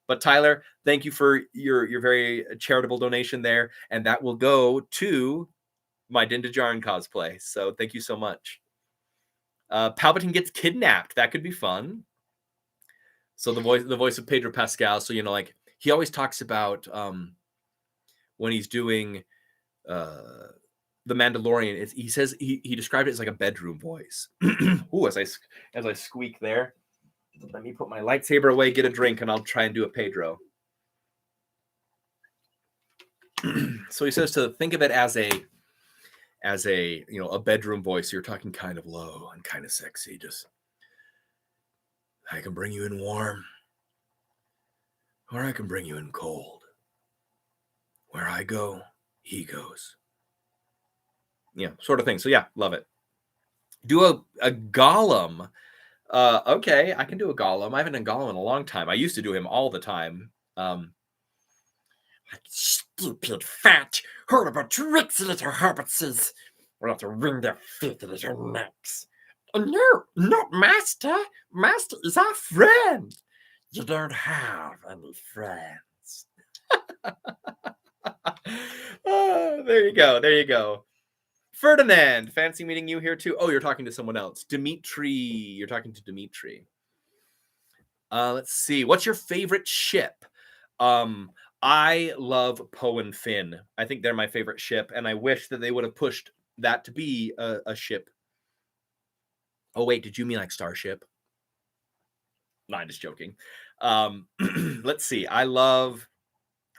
But Tyler, thank you for your very charitable donation there, and that will go to my Din Djarin cosplay. So thank you so much. Palpatine gets kidnapped. That could be fun. So the voice of Pedro Pascal. So like he always talks about when he's doing The Mandalorian, he says he described it as like a bedroom voice. Ooh, as I squeak there. Let me put my lightsaber away, get a drink, and I'll try and do a Pedro. So he says to think of it as a bedroom voice. You're talking kind of low and kind of sexy. Just, I can bring you in warm, or I can bring you in cold. Where I go, he goes. Yeah, sort of thing. So yeah, love it. Do a Gollum. Okay, I can do a Gollum. I haven't done Gollum in a long time. I used to do him all the time. Stupid fat, heard about tricks, little hobbitses. We'll have to wring their filthy little necks. No, not Master. Master is our friend. You don't have any friends. Oh, there you go. Ferdinand, fancy meeting you here too. Oh, you're talking to someone else. Dimitri, you're talking to Dimitri. Let's see. What's your favorite ship? I love Poe and Finn. I think they're my favorite ship, and I wish that they would have pushed that to be a ship. Oh wait, did you mean like Starship? No, I'm just joking. Let's see. I love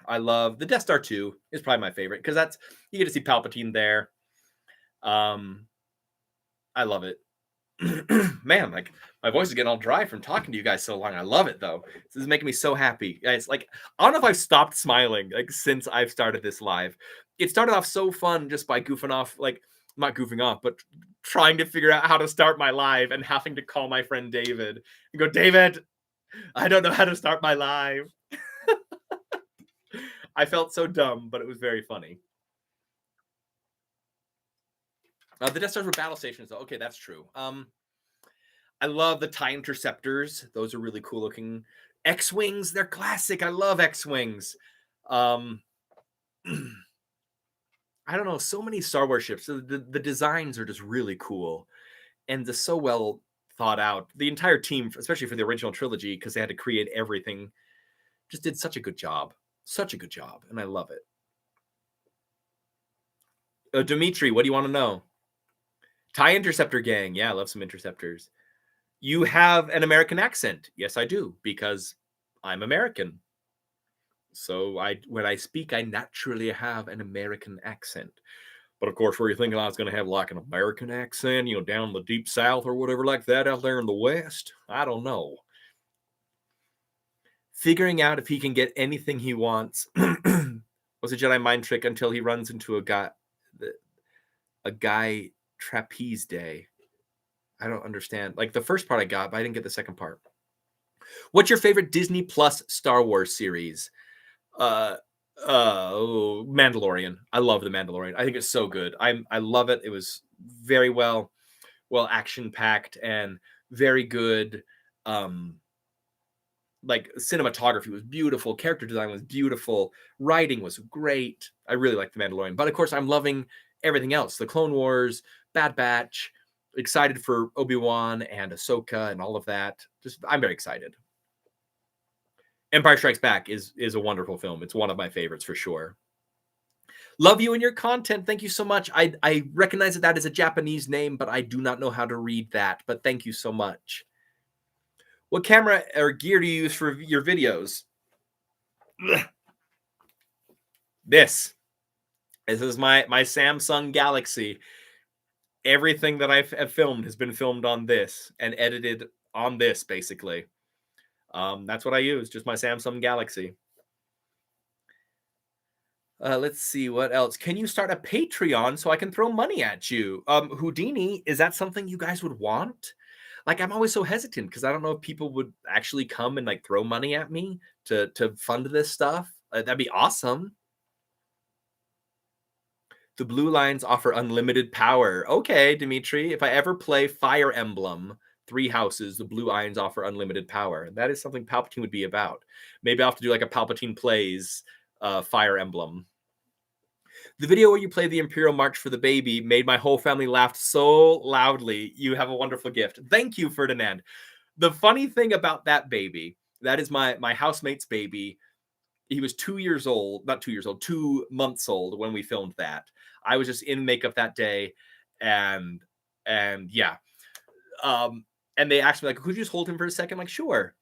the Death Star 2 is probably my favorite because that's you get to see Palpatine there. I love it. Man, like my voice is getting all dry from talking to you guys so long. I love it though. This is making me so happy. It's like I don't know if I've stopped smiling like since I've started this live. It started off so fun just by goofing off, like not goofing off, but trying to figure out how to start my live and having to call my friend David and go, David, I don't know how to start my live. I felt so dumb, but it was very funny. The Death Stars were battle stations, though. Okay, that's true. I love the TIE Interceptors. Those are really cool looking. X-Wings, they're classic. I love X-Wings. I don't know, so many Star Wars ships. The designs are just really cool and just so well thought out. The entire team, especially for the original trilogy, because they had to create everything, just did such a good job. Such a good job, and I love it. Dimitri, what do you want to know? TIE Interceptor gang. Yeah, I love some interceptors. You have an American accent. Yes, I do, because I'm American. So when I speak, I naturally have an American accent. But of course, were you thinking I was going to have like an American accent, down in the deep South or whatever like that out there in the West? I don't know. Figuring out if he can get anything he wants was a Jedi mind trick until he runs into a guy trapeze day. I don't understand. Like the first part I got, but I didn't get the second part. What's your favorite Disney Plus Star Wars series? Mandalorian. I love the Mandalorian. I think it's so good. I love it. It was very well action packed and very good. Like cinematography was beautiful, character design was beautiful, writing was great. I really like the Mandalorian, but of course I'm loving everything else. The Clone Wars, Bad Batch, excited for Obi-Wan and Ahsoka and all of that. I'm very excited. Empire Strikes Back is a wonderful film. It's one of my favorites for sure. Love you and your content. Thank you so much. I recognize that is a Japanese name, but I do not know how to read that. But thank you so much. What camera or gear do you use for your videos? This is my Samsung Galaxy. Everything that I've filmed has been filmed on this and edited on this, basically. That's what I use, just my Samsung Galaxy. Let's see, what else? Can you start a Patreon so I can throw money at you? Houdini, is that something you guys would want? Like, I'm always so hesitant because I don't know if people would actually come and like throw money at me to fund this stuff. That'd be awesome. The blue lines offer unlimited power. Okay, Dimitri, if I ever play Fire Emblem, 3 houses, the blue ions offer unlimited power. That is something Palpatine would be about. Maybe I'll have to do like a Palpatine plays Fire Emblem. The video where you play the Imperial March for the baby made my whole family laugh so loudly. You have a wonderful gift. Thank you, Ferdinand. The funny thing about that baby, that is my housemate's baby. He was 2 years old, not 2 years old, 2 months old when we filmed that. I was just in makeup that day, and yeah. And they asked me, like, could you just hold him for a second? I'm like, sure.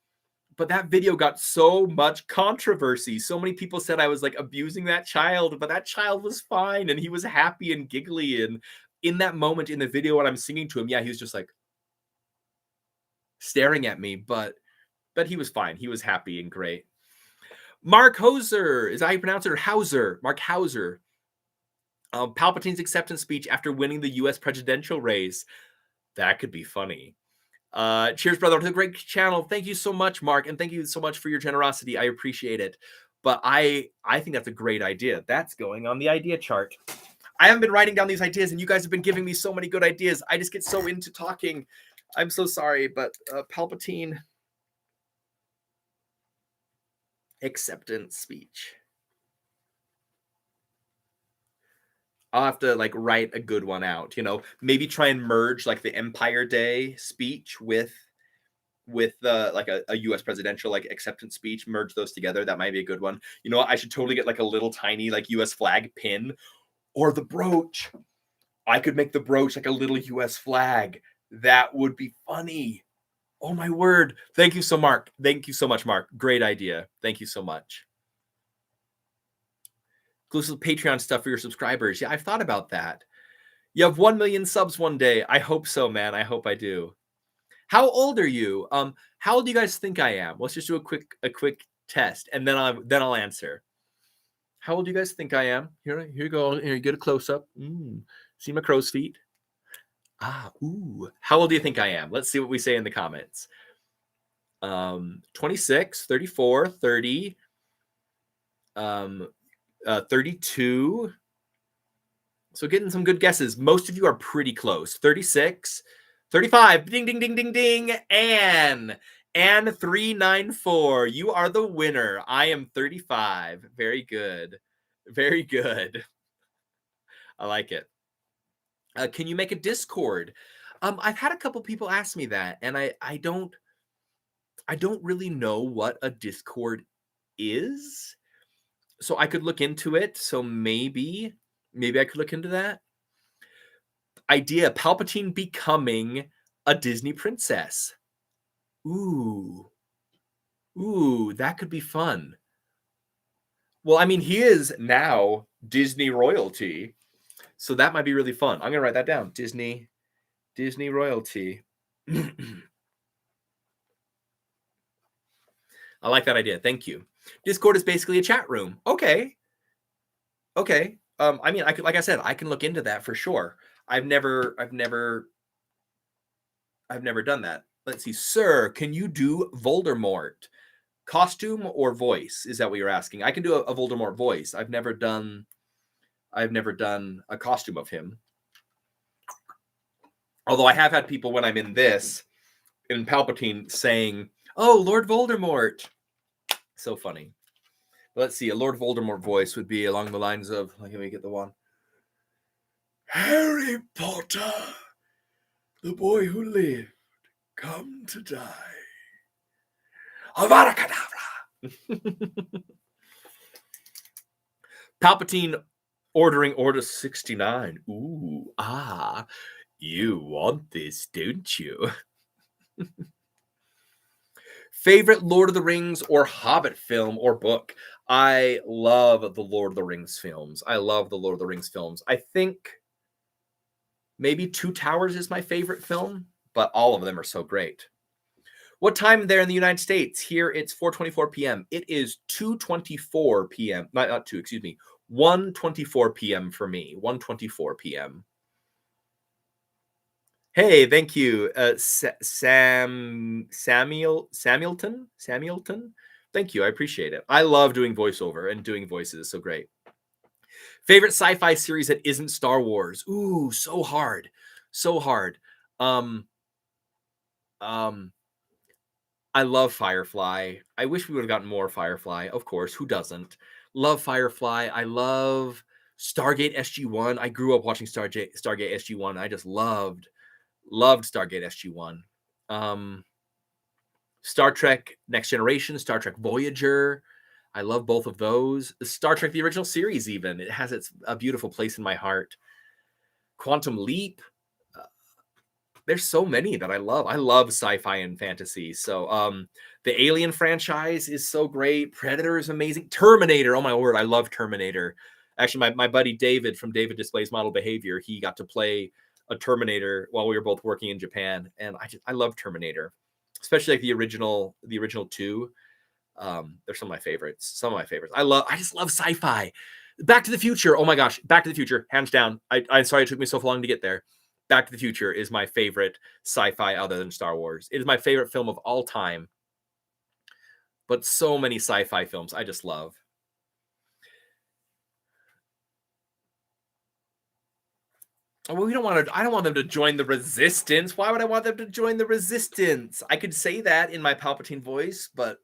But that video got so much controversy. So many people said I was like abusing that child, but that child was fine and he was happy and giggly. And in that moment in the video when I'm singing to him, yeah, he was just like staring at me, but he was fine. He was happy and great. Mark Hauser, is that how you pronounce it? Or Hauser? Mark Hauser. Palpatine's acceptance speech after winning the U.S. presidential race. That could be funny. Cheers, brother, to the great channel. Thank you so much, Mark, and thank you so much for your generosity. I appreciate it. But I think that's a great idea. That's going on the idea chart. I haven't been writing down these ideas, and you guys have been giving me so many good ideas. I just get so into talking. I'm so sorry, but Palpatine acceptance speech. I'll have to like write a good one out, maybe try and merge like the Empire Day speech with like a US presidential like acceptance speech, merge those together. That might be a good one. You know what? I should totally get like a little tiny like US flag pin or the brooch. I could make the brooch like a little US flag. That would be funny. Oh my word. Thank you so much, Mark. Great idea. Thank you so much. Exclusive Patreon stuff for your subscribers. Yeah, I've thought about that. You have 1 million subs one day. I hope so, man. I hope I do. How old are you? How old do you guys think I am? Let's just do a quick test, and then I'll answer. How old do you guys think I am? Here you go. Here, get a close up. See my crow's feet? Ooh. How old do you think I am? Let's see what we say in the comments. 26, 34, 30, 32. So getting some good guesses. Most of you are pretty close. 36, 35. Ding, ding, ding, ding, ding. Anne. And 394, you are the winner. I am 35. Very good. Very good. I like it. Can you make a Discord? I've had a couple people ask me that, and I don't really know what a Discord is. So I could look into it. So maybe I could look into that. Idea: Palpatine becoming a Disney princess. Ooh, that could be fun. Well, I mean, he is now Disney royalty, so that might be really fun. I'm gonna write that down. Disney royalty. I like that idea. Thank you. Discord is basically a chat room. Okay. I mean, I could, like I said, I can look into that for sure. I've never done that. Let's see, sir. Can you do Voldemort? Costume or voice? Is that what you're asking? I can do a Voldemort voice. I've never done a costume of him. Although I have had people when I'm in Palpatine saying, "Oh, Lord Voldemort." So funny. Let's see. A Lord Voldemort voice would be along the lines of, let me get the one. Harry Potter, the boy who lived, come to die. Avada Kedavra. Palpatine ordering Order 69. Ooh, you want this, don't you? Favorite Lord of the Rings or Hobbit film or book? I love the Lord of the Rings films. I think maybe Two Towers is my favorite film, but all of them are so great. What time there in the United States? Here it's 4:24 p.m. It is 2:24 p.m. Not 2, excuse me. 1:24 p.m. for me. 1:24 p.m. Hey, thank you, Samuelton. Thank you, I appreciate it. I love doing voiceover and doing voices. So great. Favorite sci-fi series that isn't Star Wars? Ooh, so hard. I love Firefly. I wish we would have gotten more Firefly. Of course, who doesn't? Love Firefly. I love Stargate SG-1. I grew up watching Stargate SG-1. I just loved Stargate SG-1. Star Trek Next Generation, Star Trek Voyager. I love both of those. Star Trek, the original series, even. It has a beautiful place in my heart. Quantum Leap. There's so many that I love. I love sci-fi and fantasy. So the Alien franchise is so great. Predator is amazing. Terminator. Oh my word. I love Terminator. Actually, my buddy David from David Displays Model Behavior, he got to play a Terminator while we were both working in Japan. And I love Terminator, especially like the original two. They're some of my favorites. I just love sci-fi. Back to the Future. Oh my gosh. Back to the Future. Hands down. I'm sorry it took me so long to get there. Back to the Future is my favorite sci-fi other than Star Wars. It is my favorite film of all time. But so many sci-fi films I just love. Well, I don't want them to join the Resistance. Why would I want them to join the Resistance? I could say that in my Palpatine voice, but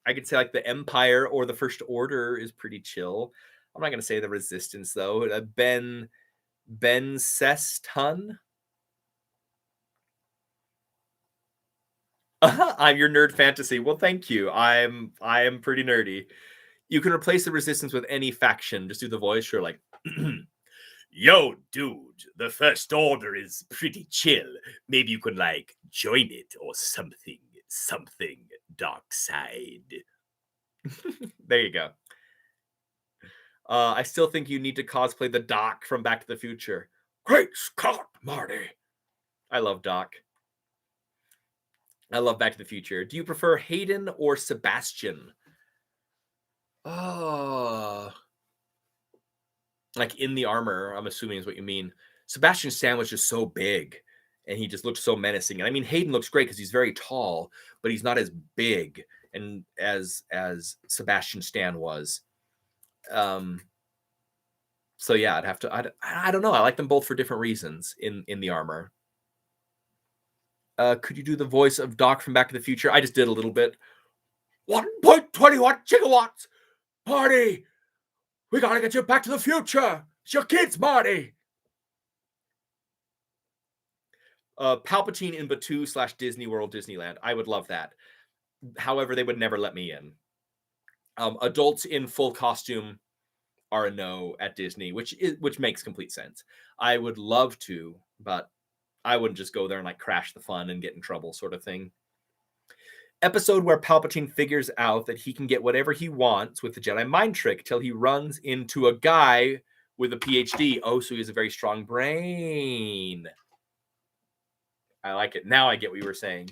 I could say like the Empire or the First Order is pretty chill. I'm not going to say the Resistance, though. Ben Seston. I'm your nerd fantasy. Well, thank you. I am pretty nerdy. You can replace the Resistance with any faction. Just do the voice. You're like, yo, dude, the First Order is pretty chill. Maybe you could like join it or something dark side. There you go. I still think you need to cosplay the Doc from Back to the Future. Great Scott, Marty. I love Doc. I love Back to the Future. Do you prefer Hayden or Sebastian? Oh, like in the armor, I'm assuming is what you mean. Sebastian Stan was just so big, and he just looked so menacing. And I mean, Hayden looks great because he's very tall, but he's not as big and as Sebastian Stan was. So yeah, I'd have to. I don't know. I like them both for different reasons in the armor. Could you do the voice of Doc from Back to the Future? I just did a little bit. 1.21 gigawatts! Marty! We gotta get you back to the future! It's your kids, Marty! Palpatine in Batuu / Disney World, Disneyland. I would love that. However, they would never let me in. Adults in full costume are a no at Disney, which makes complete sense. I would love to, but I wouldn't just go there and like crash the fun and get in trouble sort of thing. Episode where Palpatine figures out that he can get whatever he wants with the Jedi mind trick till he runs into a guy with a PhD. Oh, so he has a very strong brain. I like it. Now I get what you were saying.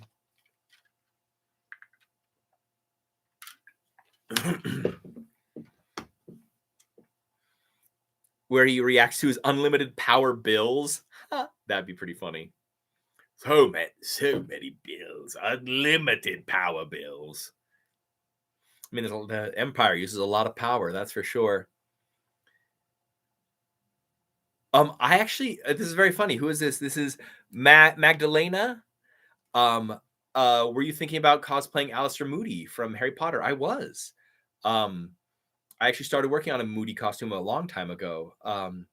Where he reacts to his unlimited power bills. That'd be pretty funny. So many bills. Unlimited power bills. I mean, the Empire uses a lot of power, that's for sure. I actually, this is very funny. Who is this? This is Magdalena. Were you thinking about cosplaying Alistair Moody from Harry Potter? I was. I actually started working on a Moody costume a long time ago, and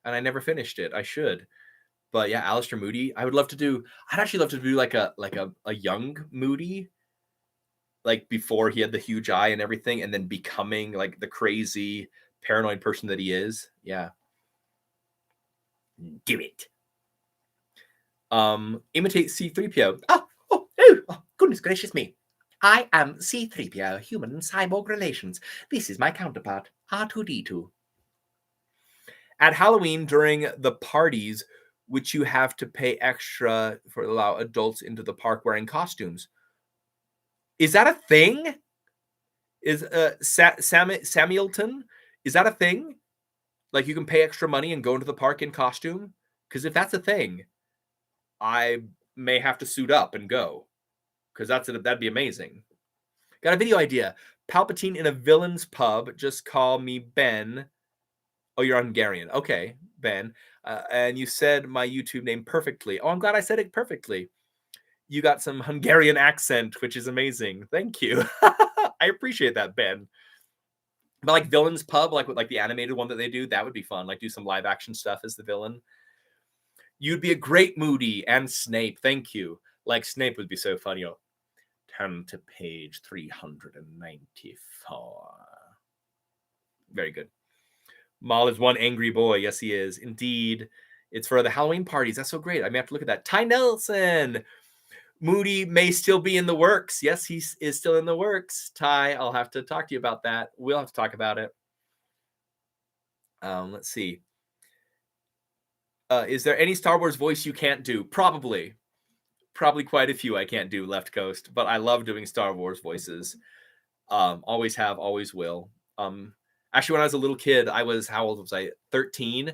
I never finished it. I should, but yeah, Alistair Moody. I would love to do. I'd actually love to do like a young Moody, like before he had the huge eye and everything, and then becoming like the crazy paranoid person that he is. Yeah, do it. Imitate C-3PO. Oh, goodness gracious me. I am C-3PO, human and cyborg relations. This is my counterpart, R2-D2. At Halloween, during the parties, which you have to pay extra for allow adults into the park wearing costumes. Is that a thing? Is Samuelton? Is that a thing? Like you can pay extra money and go into the park in costume? Because if that's a thing, I may have to suit up and go. Because that'd be amazing. Got a video idea. Palpatine in a villain's pub. Just call me Ben. Oh, you're Hungarian. Okay, Ben. And you said my YouTube name perfectly. Oh, I'm glad I said it perfectly. You got some Hungarian accent, which is amazing. Thank you. I appreciate that, Ben. But like villain's pub, like the animated one that they do, that would be fun. Like do some live action stuff as the villain. You'd be a great Moody and Snape. Thank you. Like Snape would be so funny. Turn to page 394. Very good. Maul is one angry boy. Yes, he is. Indeed. It's for the Halloween parties. That's so great. I may have to look at that. Ty Nelson. Moody may still be in the works. Yes, he is still in the works. Ty, I'll have to talk to you about that. We'll have to talk about it. Let's see. Is there any Star Wars voice you can't do? Probably quite a few I can't do, Left Coast, but I love doing Star Wars voices. Always have, always will. Actually, when I was a little kid, how old was I? 13.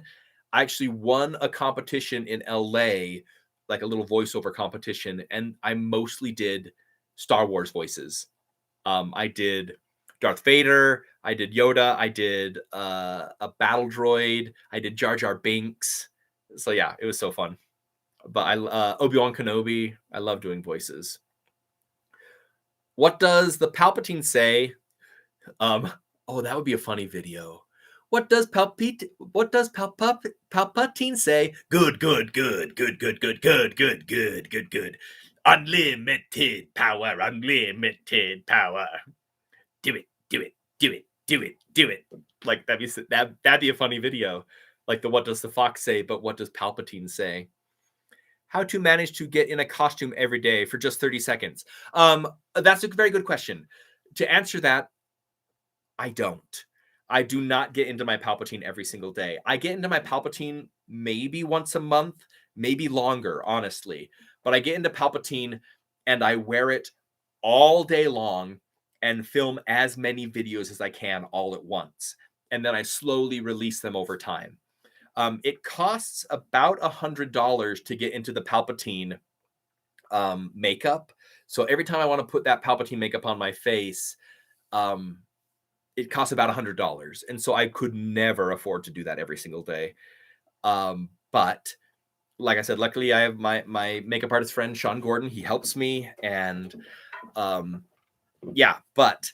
I actually won a competition in LA, like a little voiceover competition, and I mostly did Star Wars voices. I did Darth Vader, I did Yoda, I did a battle droid, I did Jar Jar Binks. So yeah, it was so fun. But Obi-Wan Kenobi, I love doing voices. What does the Palpatine say? Oh, that would be a funny video. What does Palpatine say? Good. Unlimited power. Do it. Like that'd be a funny video. Like the what does the fox say, but what does Palpatine say? How to manage to get in a costume every day for just 30 seconds? That's a very good question. To answer that, I don't. I do not get into my Palpatine every single day. I get into my Palpatine maybe once a month, maybe longer, honestly. But I get into Palpatine and I wear it all day long and film as many videos as I can all at once. And then I slowly release them over time. It costs about $100 to get into the Palpatine makeup. So every time I want to put that Palpatine makeup on my face, it costs about $100. And so I could never afford to do that every single day. But like I said, luckily I have my makeup artist friend Sean Gordon. He helps me, and yeah. But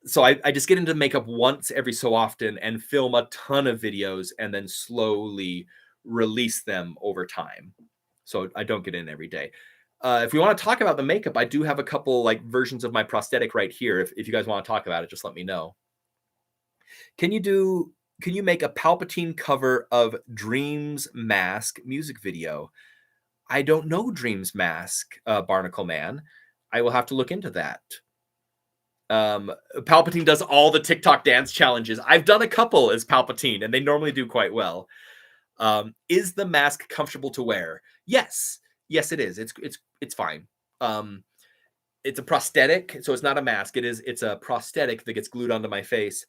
so I just get into makeup once every so often and film a ton of videos, and then slowly release them over time. So I don't get in every day. If we want to talk about the makeup, I do have a couple like versions of my prosthetic right here. If you guys want to talk about it, just let me know. Can you make a Palpatine cover of Dream's Mask music video? I don't know Dream's Mask, Barnacle Man. I will have to look into that. Palpatine does all the TikTok dance challenges. I've done a couple as Palpatine, and they normally do quite well. Is the mask comfortable to wear? Yes, it is. It's fine. It's a prosthetic, so it's not a mask. It's a prosthetic that gets glued onto my face.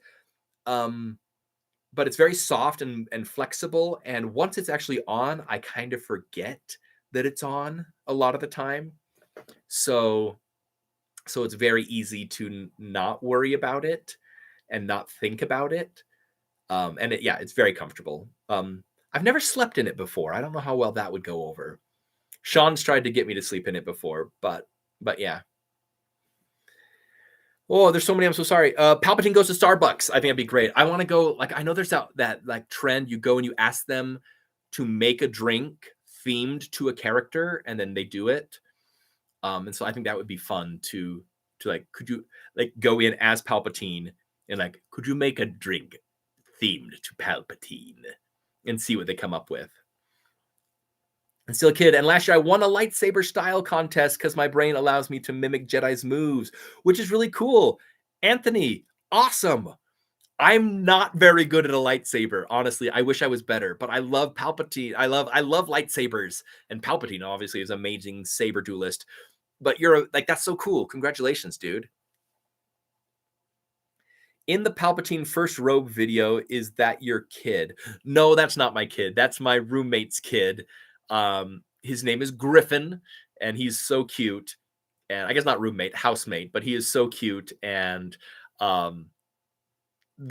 But it's very soft and flexible. And once it's actually on, I kind of forget that it's on a lot of the time. So it's very easy to not worry about it and not think about it. And it's very comfortable. I've never slept in it before. I don't know how well that would go over. Sean's tried to get me to sleep in it before, but yeah. Oh, there's so many. I'm so sorry. Palpatine goes to Starbucks. I think that'd be great. I want to go. Like, I know there's that like trend. You go and you ask them to make a drink themed to a character, and then they do it. And so I think that would be fun to like, could you like go in as Palpatine and like, could you make a drink themed to Palpatine and see what they come up with? I'm still a kid. And last year I won a lightsaber style contest because my brain allows me to mimic Jedi's moves, which is really cool. Anthony, awesome. I'm not very good at a lightsaber. Honestly, I wish I was better, but I love Palpatine. I love lightsabers, and Palpatine obviously is an amazing saber duelist. But you're like, that's so cool. Congratulations, dude. In the Palpatine first robe video, is that your kid? No, that's not my kid. That's my roommate's kid. His name is Griffin, and he's so cute. And I guess not roommate, housemate, but he is so cute. And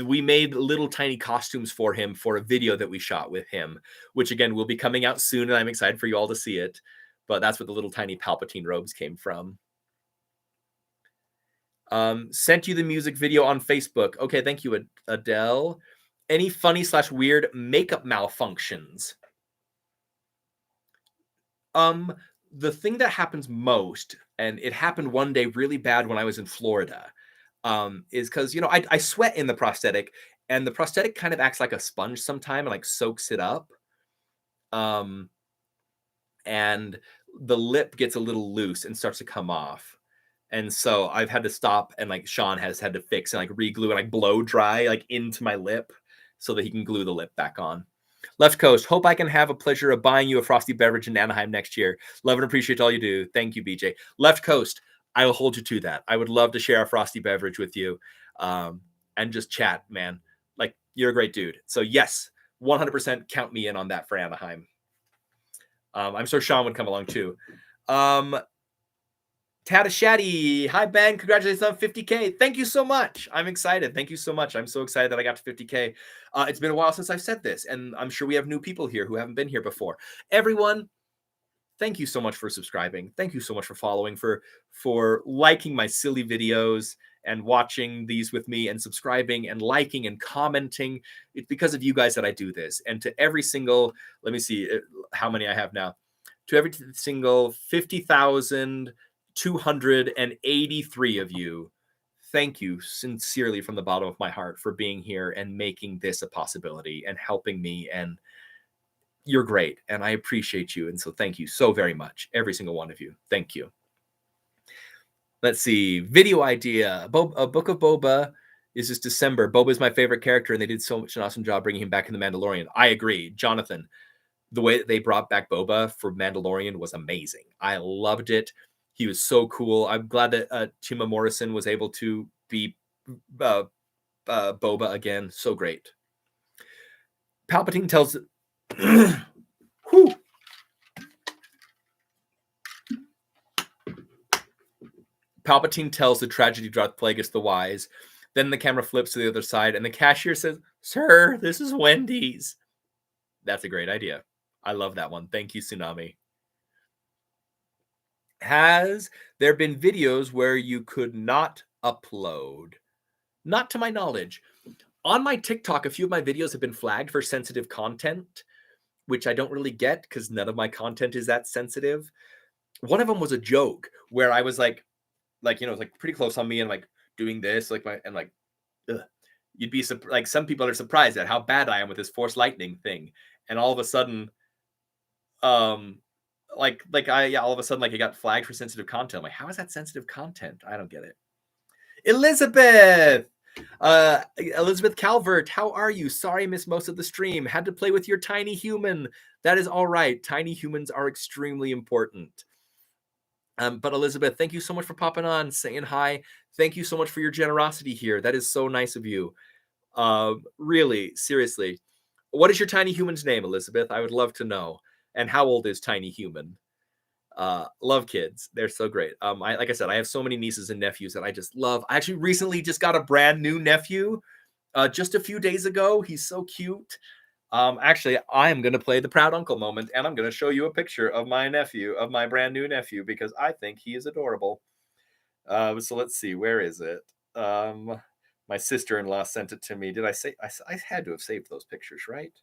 we made little tiny costumes for him for a video that we shot with him, which again will be coming out soon, and I'm excited for you all to see it. But that's what the little tiny Palpatine robes came from. Sent you the music video on Facebook. Okay, thank you, Adele. Any funny / weird makeup malfunctions? The thing that happens most, and it happened one day really bad when I was in Florida, is because I sweat in the prosthetic, and the prosthetic kind of acts like a sponge sometime and like soaks it up. And the lip gets a little loose and starts to come off. And so I've had to stop, and like Sean has had to fix and like re-glue and like blow dry like into my lip so that he can glue the lip back on. Left Coast, hope I can have a pleasure of buying you a frosty beverage in Anaheim next year. Love and appreciate all you do. Thank you, BJ. Left Coast, I will hold you to that. I would love to share a frosty beverage with you and just chat, man. Like, you're a great dude. So yes, 100% count me in on that for Anaheim. I'm sure Sean would come along too. Tadashadi, hi Ben, congratulations on 50K. Thank you so much. I'm excited. Thank you so much. I'm so excited that I got to 50K. It's been a while since I've said this, and I'm sure we have new people here who haven't been here before. Everyone, thank you so much for subscribing. Thank you so much for following, for liking my silly videos and watching these with me and subscribing and liking and commenting. It's because of you guys that I do this. And to every single, let me see how many I have now. To every single 50,283 of you, thank you sincerely from the bottom of my heart for being here and making this a possibility and helping me. And you're great, and I appreciate you. And so thank you so very much, every single one of you. Thank you. Let's see. Video idea. A Book of Boba is this December. Boba is my favorite character, and they did so much an awesome job bringing him back in The Mandalorian. I agree. Jonathan, the way that they brought back Boba for Mandalorian was amazing. I loved it. He was so cool. I'm glad that Chima Morrison was able to be Boba again. So great. Palpatine tells... Palpatine tells the tragedy doth plagueis the wise. Then the camera flips to the other side, and the cashier says, "Sir, this is Wendy's." That's a great idea. I love that one. Thank you, Tsunami. Has there been videos where you could not upload? Not to my knowledge. On my TikTok, a few of my videos have been flagged for sensitive content, which I don't really get because none of my content is that sensitive. One of them was a joke where I was like pretty close on me and like doing this, like ugh. You'd be like, some people are surprised at how bad I am with this force lightning thing, and all of a sudden, all of a sudden, like, it got flagged for sensitive content. I'm like, how is that sensitive content? I don't get it. Elizabeth! Elizabeth Calvert, how are you? Sorry I missed most of the stream. Had to play with your tiny human. That is all right. Tiny humans are extremely important. But Elizabeth, thank you so much for popping on, saying hi. Thank you so much for your generosity here. That is so nice of you. Really, seriously. What is your tiny human's name, Elizabeth? I would love to know. And how old is tiny human? Love kids. They're so great. Like I said, I have so many nieces and nephews that I just love. I actually recently just got a brand new nephew just a few days ago. He's so cute. Actually, I am going to play the proud uncle moment, and I'm going to show you a picture of my nephew, of my brand new nephew, because I think he is adorable. So let's see, where is it? My sister-in-law sent it to me. Did I say I had to have saved those pictures, right?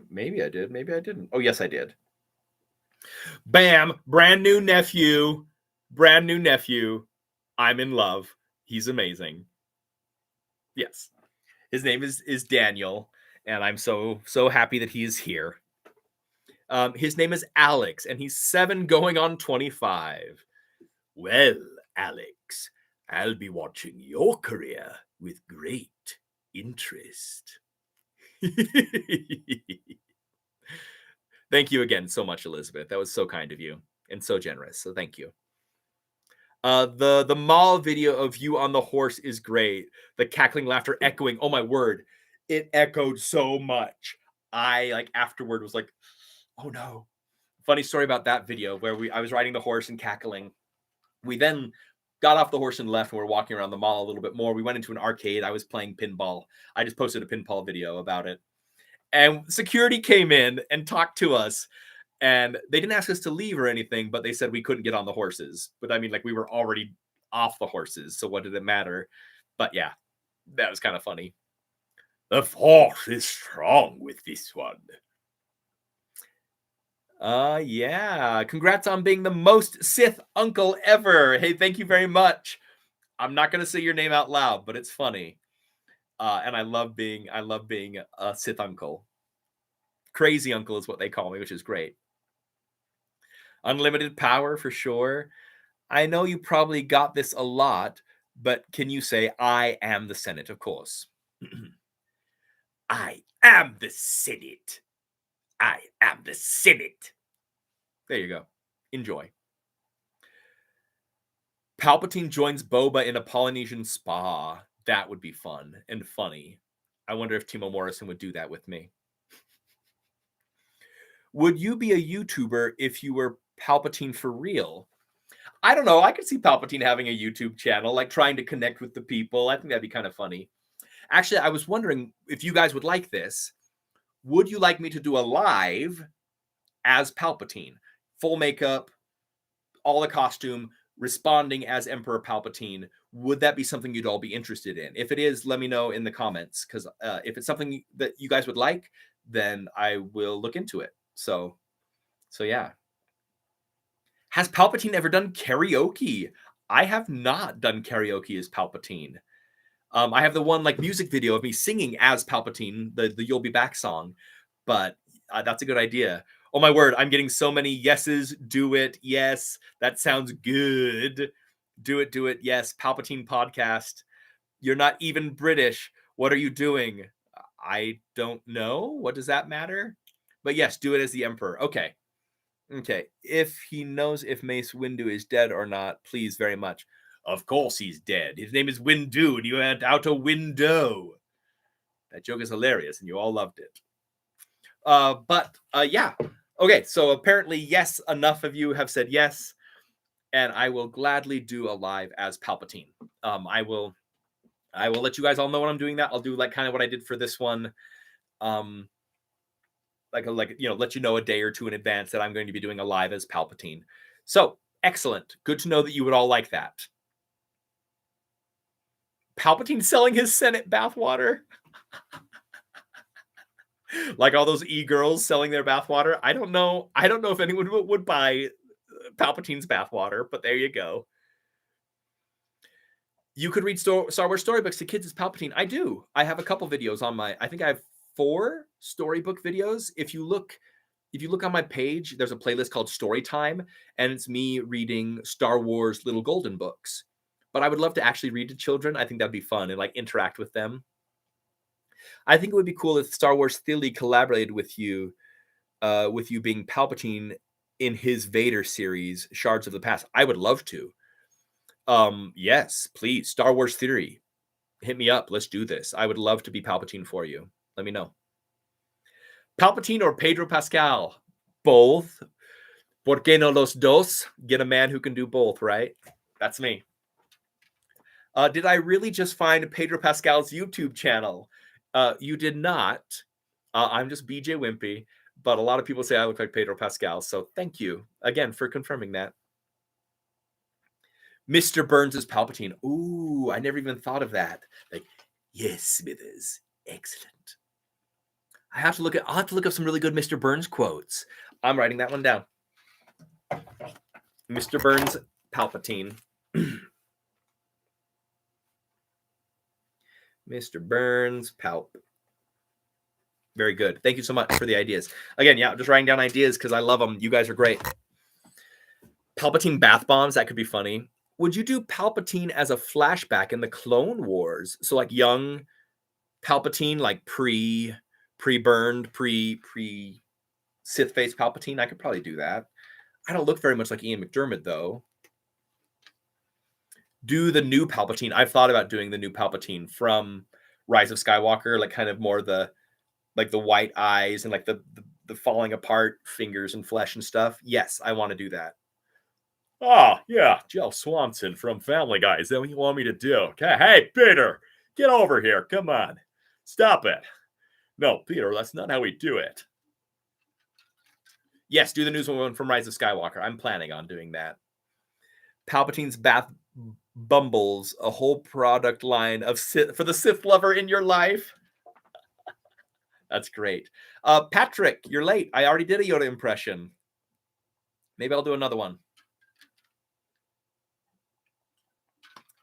Maybe I did. Maybe I didn't. Oh, yes, I did. Bam! Brand new nephew. Brand new nephew. I'm in love. He's amazing. Yes. His name is Daniel, and I'm so happy that he is here. His name is Alex, and he's 7 going on 25. Well, Alex, I'll be watching your career with great interest. Thank you again so much, Elizabeth. That was so kind of you and so generous. So thank you. The mall video of you on the horse is great. The cackling laughter echoing. Oh my word. It echoed so much. I like afterward was like, oh no. Funny story about that video where I was riding the horse and cackling. We then got off the horse and left, and we're walking around the mall a little bit more. We went into an arcade. I was playing pinball. I just posted a pinball video about it. And security came in and talked to us. And they didn't ask us to leave or anything, but they said we couldn't get on the horses. But I mean, like, we were already off the horses, so what did it matter? But yeah, that was kind of funny. The force is strong with this one. Yeah. Congrats on being the most Sith uncle ever. Hey, thank you very much. I'm not gonna say your name out loud, but it's funny. And I love being a Sith uncle. Crazy uncle is what they call me, which is great. Unlimited power for sure. I know you probably got this a lot, but can you say, I am the Senate? Of course. I am the Senate. I am the Senate. There you go. Enjoy. Palpatine joins Boba in a Polynesian spa. That would be fun and funny. I wonder if Timo Morrison would do that with me. Would you be a YouTuber if you were Palpatine for real? I don't know. I could see Palpatine having a YouTube channel, like trying to connect with the people. I think that'd be kind of funny. Actually, I was wondering if you guys would like this. Would you like me to do a live as Palpatine? Full makeup, all the costume, responding as Emperor Palpatine. Would that be something you'd all be interested in? If it is, let me know in the comments, because if it's something that you guys would like, then I will look into it. So yeah. Has Palpatine ever done karaoke? I have not done karaoke as Palpatine. I have the one like music video of me singing as Palpatine, the "You'll Be Back" song, but that's a good idea. Oh my word, I'm getting so many yeses. Do it. Yes, that sounds good. Do it. Do it. Yes, Palpatine podcast. You're not even British. What are you doing? I don't know. What does that matter? But yes, do it as the Emperor. Okay. Okay. If he knows if Mace Windu is dead or not, please very much. Of course he's dead. His name is Windu, and you went out a window. That joke is hilarious, and you all loved it. But yeah. Okay, so apparently, yes, enough of you have said yes, and I will gladly do a live as Palpatine. I will let you guys all know when I'm doing that. I'll do like kind of what I did for this one. let you know a day or two in advance that I'm going to be doing a live as Palpatine. So excellent. Good to know that you would all like that. Palpatine selling his Senate bathwater. Like all those e-girls selling their bathwater. I don't know if anyone would buy Palpatine's bathwater, but there you go. You could read Star Wars storybooks to kids as Palpatine. I do. I have a couple videos on I think I have 4 storybook videos. If you look on my page, there's a playlist called Story Time, and it's me reading Star Wars Little Golden books. But I would love to actually read to children. I think that'd be fun and like interact with them. I think it would be cool if Star Wars Theory collaborated with you being Palpatine in his Vader series, Shards of the Past. I would love to. Yes, please. Star Wars Theory. Hit me up. Let's do this. I would love to be Palpatine for you. Let me know. Palpatine or Pedro Pascal? Both. ¿Por qué no los dos? Get a man who can do both, right? That's me. Did I really just find Pedro Pascal's YouTube channel? You did not. I'm just BJ Wimpy, but a lot of people say I look like Pedro Pascal, so thank you again for confirming that. Mr. Burns is Palpatine. Ooh, I never even thought of that. Like, yes, Smithers. Excellent. I'll have to look up some really good Mr. Burns quotes. I'm writing that one down. Mr. Burns, Palpatine. Mr. Burns, Palp. Very good. Thank you so much for the ideas. Again, yeah, just writing down ideas because I love them. You guys are great. Palpatine bath bombs. That could be funny. Would you do Palpatine as a flashback in the Clone Wars? So like young Palpatine, like pre-burned, pre-Sith face Palpatine. I could probably do that. I don't look very much like Ian McDermott though. Do the new Palpatine. I've thought about doing the new Palpatine from Rise of Skywalker, like kind of more the white eyes and like the falling apart fingers and flesh and stuff. Yes, I want to do that. Ah, yeah, Jill Swanson from Family Guy. Is that what you want me to do? Okay, hey, Peter, get over here. Come on. Stop it. No, Peter, that's not how we do it. Yes, do the news one from Rise of Skywalker. I'm planning on doing that. Palpatine's bath bumbles, a whole product line of Sith for the Sith lover in your life. That's great. Patrick, you're late. I already did a Yoda impression. Maybe I'll do another one.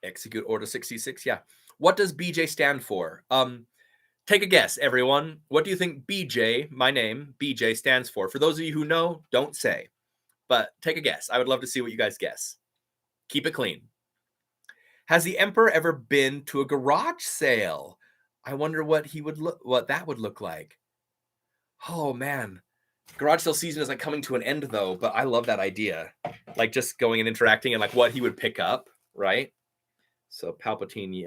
Execute Order 66. Yeah. What does BJ stand for? Take a guess, everyone. What do you think BJ, my name, BJ, stands for? For those of you who know, don't say. But take a guess. I would love to see what you guys guess. Keep it clean. Has the Emperor ever been to a garage sale? I wonder what that would look like. Oh man. Garage sale season is like coming to an end though, but I love that idea. Like just going and interacting and like what he would pick up, right? So Palpatine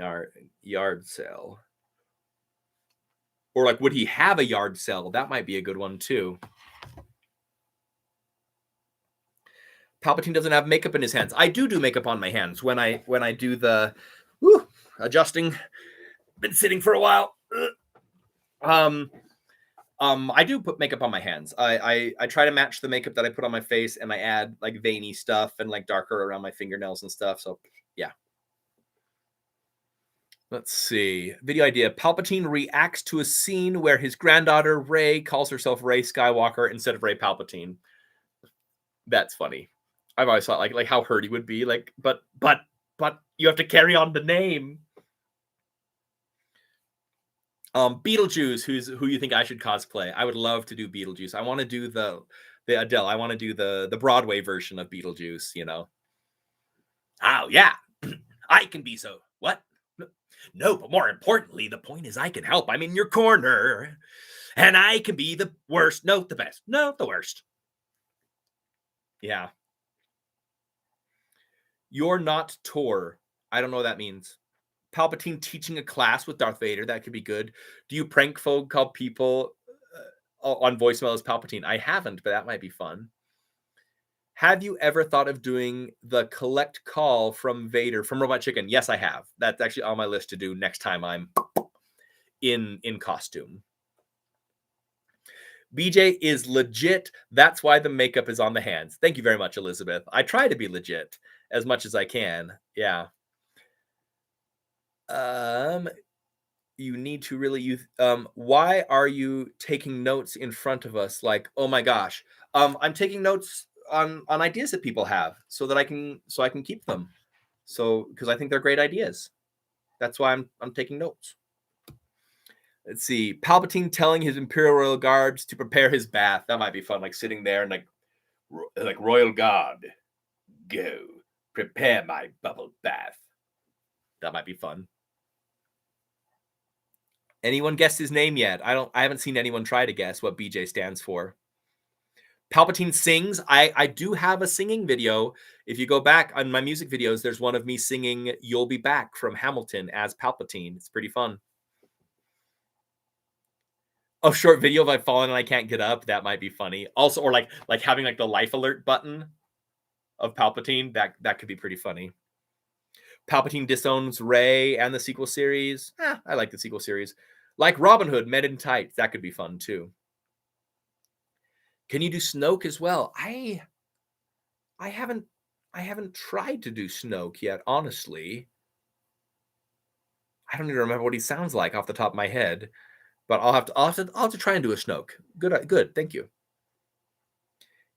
yard sale. Or like would he have a yard sale? That might be a good one too. Palpatine doesn't have makeup in his hands. I do makeup on my hands when I do the adjusting. Been sitting for a while. I do put makeup on my hands. I try to match the makeup that I put on my face, and I add like veiny stuff and like darker around my fingernails and stuff. So yeah. Let's see. Video idea. Palpatine reacts to a scene where his granddaughter Rey calls herself Rey Skywalker instead of Rey Palpatine. That's funny. I've always thought like how hurt he would be. Like, but you have to carry on the name. Beetlejuice, who you think I should cosplay? I would love to do Beetlejuice. I want to do the Adele. I want to do the Broadway version of Beetlejuice, you know. Oh yeah. I can be so. What? No, but more importantly, the point is I can help. I'm in your corner. And I can be the worst. No, the best. No, the worst. Yeah. You're not Tor. I don't know what that means. Palpatine teaching a class with Darth Vader. That could be good. Do you prank phone call people on voicemail as Palpatine? I haven't, but that might be fun. Have you ever thought of doing the collect call from Vader from Robot Chicken? Yes, I have. That's actually on my list to do next time I'm in costume. BJ is legit. That's why the makeup is on the hands. Thank you very much, Elizabeth. I try to be legit as much as I can. Yeah. You need to really use. Why are you taking notes in front of us? Like, oh my gosh. I'm taking notes on ideas that people have so that I can keep them. So because I think they're great ideas. That's why I'm taking notes. Let's see. Palpatine telling his Imperial Royal Guards to prepare his bath. That might be fun. Like sitting there and like Royal Guard, go prepare my bubble bath. That might be fun. Anyone guess his name yet? I haven't seen anyone try to guess what BJ stands for. Palpatine sings. I do have a singing video. If you go back on my music videos, there's one of me singing "You'll Be Back" from Hamilton as Palpatine. It's pretty fun. A short video of I've fallen and I can't get up. That might be funny. Also, or like having like the life alert button of Palpatine. That could be pretty funny. Palpatine disowns Rey and the sequel series. I like the sequel series. Like Robin Hood, Men in Tights. That could be fun too. Can you do Snoke as well? I haven't tried to do Snoke yet, honestly. I don't even remember what he sounds like off the top of my head, but I'll have to try and do a Snoke. Good. Thank you.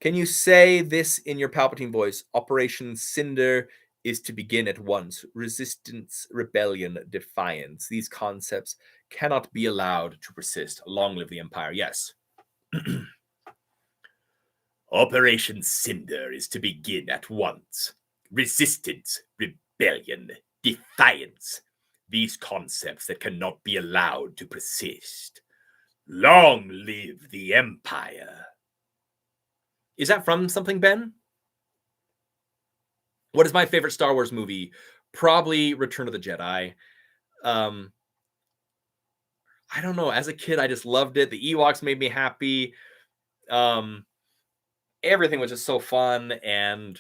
Can you say this in your Palpatine voice? Operation Cinder is to begin at once. Resistance, rebellion, defiance. These concepts cannot be allowed to persist. Long live the Empire. Yes. Operation Cinder is to begin at once. Resistance, rebellion, defiance. These concepts that cannot be allowed to persist. Long live the Empire. Is that from something, Ben? What is my favorite Star Wars movie? Probably Return of the Jedi. I don't know. As a kid, I just loved it. The Ewoks made me happy. Everything was just so fun and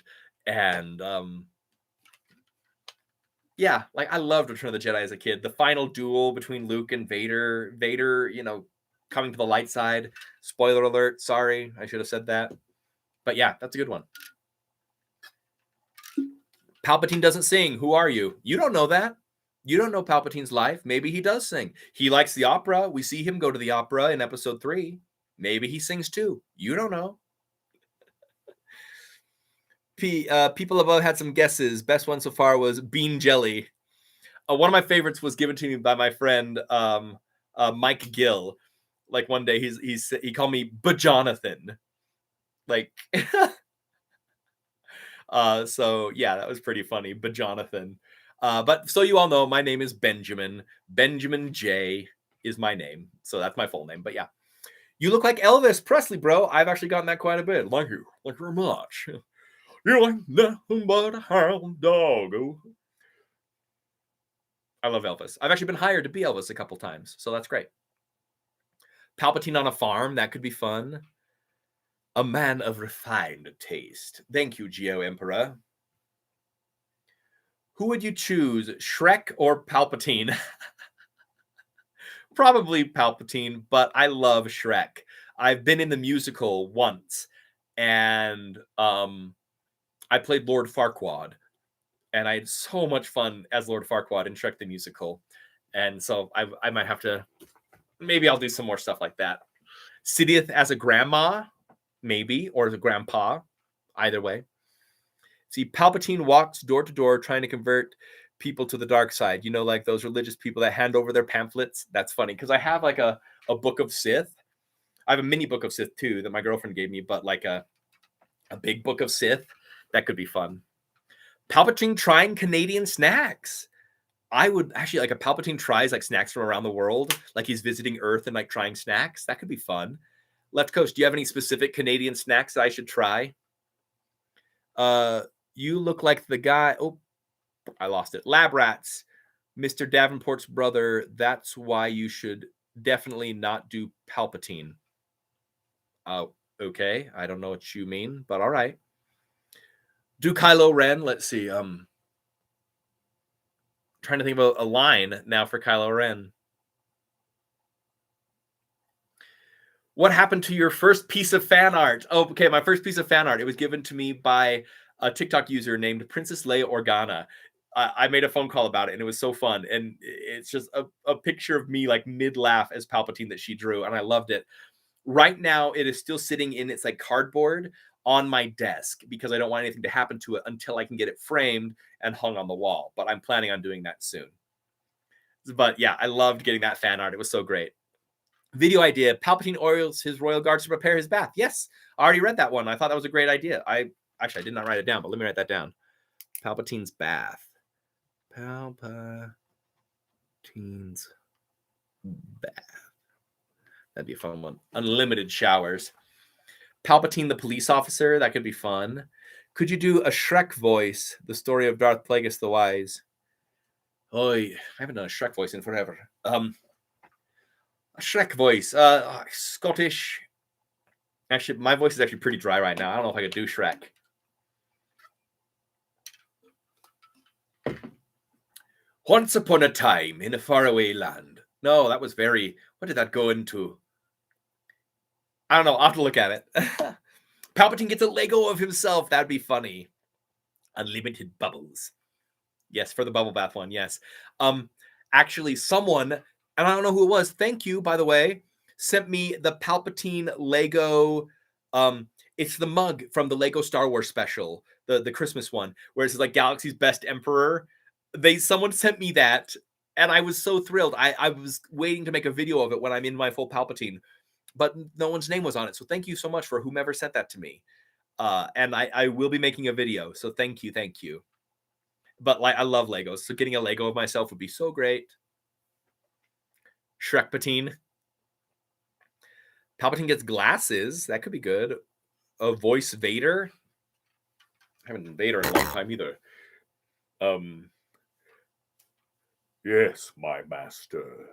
yeah, like I loved Return of the Jedi as a kid. The final duel between Luke and Vader, coming to the light side. Spoiler alert, sorry, I should have said that. But yeah, that's a good one. Palpatine doesn't sing. Who are you? You don't know that. You don't know Palpatine's life. Maybe he does sing. He likes the opera. We see him go to the opera in episode 3. Maybe he sings too. You don't know. People above had some guesses. Best one so far was bean jelly. One of my favorites was given to me by my friend Mike Gill. Like one day he called me Bajonathan. Like so yeah, that was pretty funny. Bajonathan. But so you all know, my name is Benjamin. Benjamin J is my name. So that's my full name. But yeah. You look like Elvis Presley, bro. I've actually gotten that quite a bit. Thank you. Thank you very much. You're like nothing but a hound dog. I love Elvis. I've actually been hired to be Elvis a couple times, so that's great. Palpatine on a farm, that could be fun. A man of refined taste. Thank you, Geo Emperor. Who would you choose, Shrek or Palpatine? Probably Palpatine, but I love Shrek. I've been in the musical once, and I played Lord Farquaad, and I had so much fun as Lord Farquaad in Shrek the Musical. And so I might have to, maybe I'll do some more stuff like that. Sidious as a grandma, maybe, or as a grandpa, either way. See, Palpatine walks door to door trying to convert people to the dark side. You know, like those religious people that hand over their pamphlets. That's funny, because I have like a book of Sith. I have a mini book of Sith too that my girlfriend gave me, but like a big book of Sith. That could be fun. Palpatine trying Canadian snacks. I would actually like a Palpatine tries like snacks from around the world, like he's visiting Earth and like trying snacks. That could be fun. Left Coast, do you have any specific Canadian snacks that I should try? You look like the guy. Oh, I lost it. Lab Rats, Mr. Davenport's brother. That's why you should definitely not do Palpatine. Oh, okay. I don't know what you mean, but all right. Do Kylo Ren. Let's see. Trying to think about a line now for Kylo Ren. What happened to your first piece of fan art? Oh, okay, my first piece of fan art. It was given to me by a TikTok user named Princess Leia Organa. I made a phone call about it, and it was so fun. And it's just a picture of me like mid laugh as Palpatine that she drew, and I loved it. Right now, it is still sitting in its like cardboard on my desk because I don't want anything to happen to it until I can get it framed and hung on the wall. But I'm planning on doing that soon. But yeah, I loved getting that fan art. It was so great. Video idea: Palpatine orders his royal guards to prepare his bath. Yes, I already read that one. I thought that was a great idea. I did not write it down, but let me write that down. Palpatine's bath. Palpatine's bath. That'd be a fun one. Unlimited showers. Palpatine the police officer. That could be fun. Could you do a Shrek voice? The story of Darth Plagueis the Wise. Oh, I haven't done a Shrek voice in forever. A Shrek voice. Scottish. Actually, my voice is actually pretty dry right now. I don't know if I could do Shrek. Once upon a time in a faraway land. No, that was very... What did that go into? I don't know. I'll have to look at it. Palpatine gets a Lego of himself. That'd be funny. Unlimited bubbles. Yes, for the bubble bath one. Yes. Actually, someone, and I don't know who it was. Thank you, by the way, sent me the Palpatine Lego. It's the mug from the Lego Star Wars special, the Christmas one, where it's like Galaxy's Best Emperor. Someone sent me that, and I was so thrilled. I was waiting to make a video of it when I'm in my full Palpatine, but no one's name was on it. So thank you so much for whomever sent that to me. And I will be making a video. So thank you. But like, I love Legos. So getting a Lego of myself would be so great. Shrekpatine. Palpatine gets glasses. That could be good. A voice Vader. I haven't done Vader in a long time either. Yes, my master.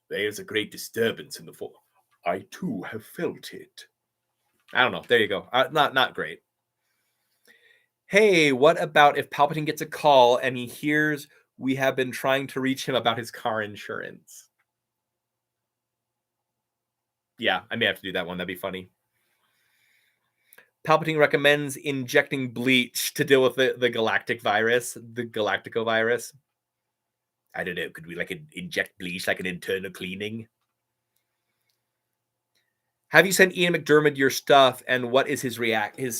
There's a great disturbance in the force. I too have felt it. I don't know. There you go. Not great. Hey, what about if Palpatine gets a call and he hears we have been trying to reach him about his car insurance? Yeah, I may have to do that one. That'd be funny. Palpatine recommends injecting bleach to deal with the galactic virus, the Galactico virus. I don't know. Could we like inject bleach like an internal cleaning? Have you sent Ian McDermott your stuff, and what is his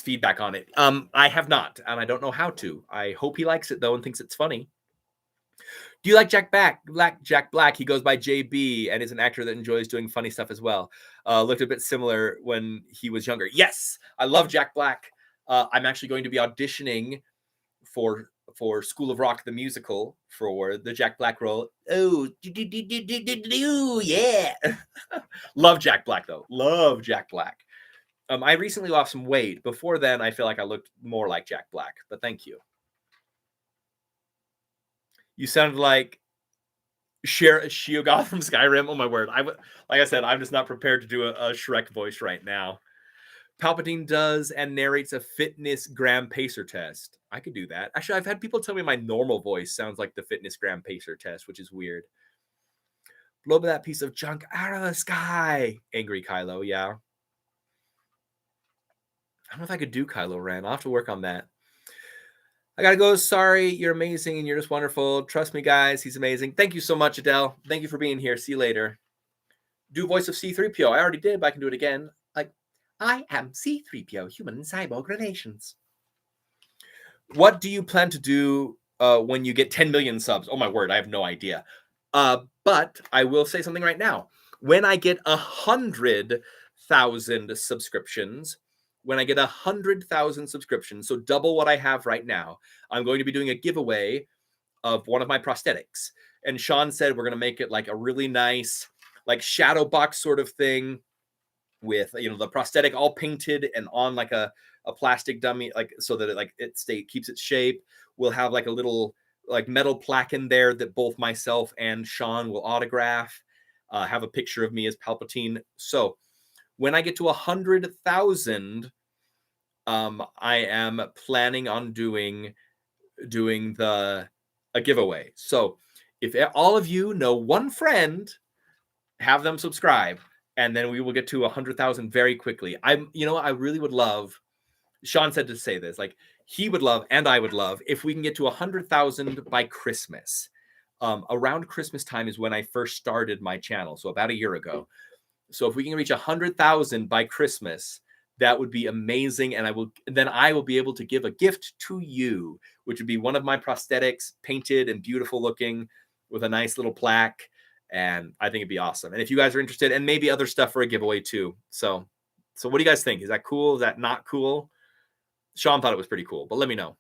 feedback on it? I have not, and I don't know how to. I hope he likes it though and thinks it's funny. Do you like Jack Black? He goes by JB and is an actor that enjoys doing funny stuff as well. Looked a bit similar when he was younger. Yes, I love Jack Black. I'm actually going to be auditioning for School of Rock the musical for the Jack Black role. Oh, yeah. Love Jack Black though. Love Jack Black. I recently lost some weight. Before then, I feel like I looked more like Jack Black, but thank you. You sounded like Shiogoth from Skyrim. Oh my word. Like I said, I'm just not prepared to do a Shrek voice right now. Palpatine does and narrates a fitness gram pacer test. I could do that. Actually, I've had people tell me my normal voice sounds like the fitness gram pacer test, which is weird. Blow by that piece of junk out of the sky. Angry Kylo, yeah. I don't know if I could do Kylo Ren. I'll have to work on that. I gotta go. Sorry, you're amazing and you're just wonderful. Trust me, guys. He's amazing. Thank you so much, Adele. Thank you for being here. See you later. Do voice of C-3PO. I already did, but I can do it again. Like, I am C-3PO, human and cyborg relations. What do you plan to do when you get 10 million subs? Oh my word, I have no idea. But I will say something right now. When I get 100,000 subscriptions, so double what I have right now, I'm going to be doing a giveaway of one of my prosthetics. And Sean said we're going to make it like a really nice, like shadow box sort of thing with, the prosthetic all painted and on like a plastic dummy, like so that it keeps its shape. We'll have like a little like metal plaque in there that both myself and Sean will autograph. Have a picture of me as Palpatine. So when I get to 100,000, I am planning on doing a giveaway. So if all of you know one friend, have them subscribe. and then we will get to 100,000 very quickly. You know, I really would love. Sean said to say this, like he would love, and I would love, if we can get to 100,000 by Christmas. Around Christmas time is when I first started my channel, so about a year ago. So if we can reach 100,000 by Christmas, that would be amazing, and I will be able to give a gift to you, which would be one of my prosthetics, painted and beautiful looking, with a nice little plaque, and I think it'd be awesome. And if you guys are interested, and maybe other stuff for a giveaway too. So what do you guys think? Is that cool? Is that not cool? Sean thought it was pretty cool, but let me know.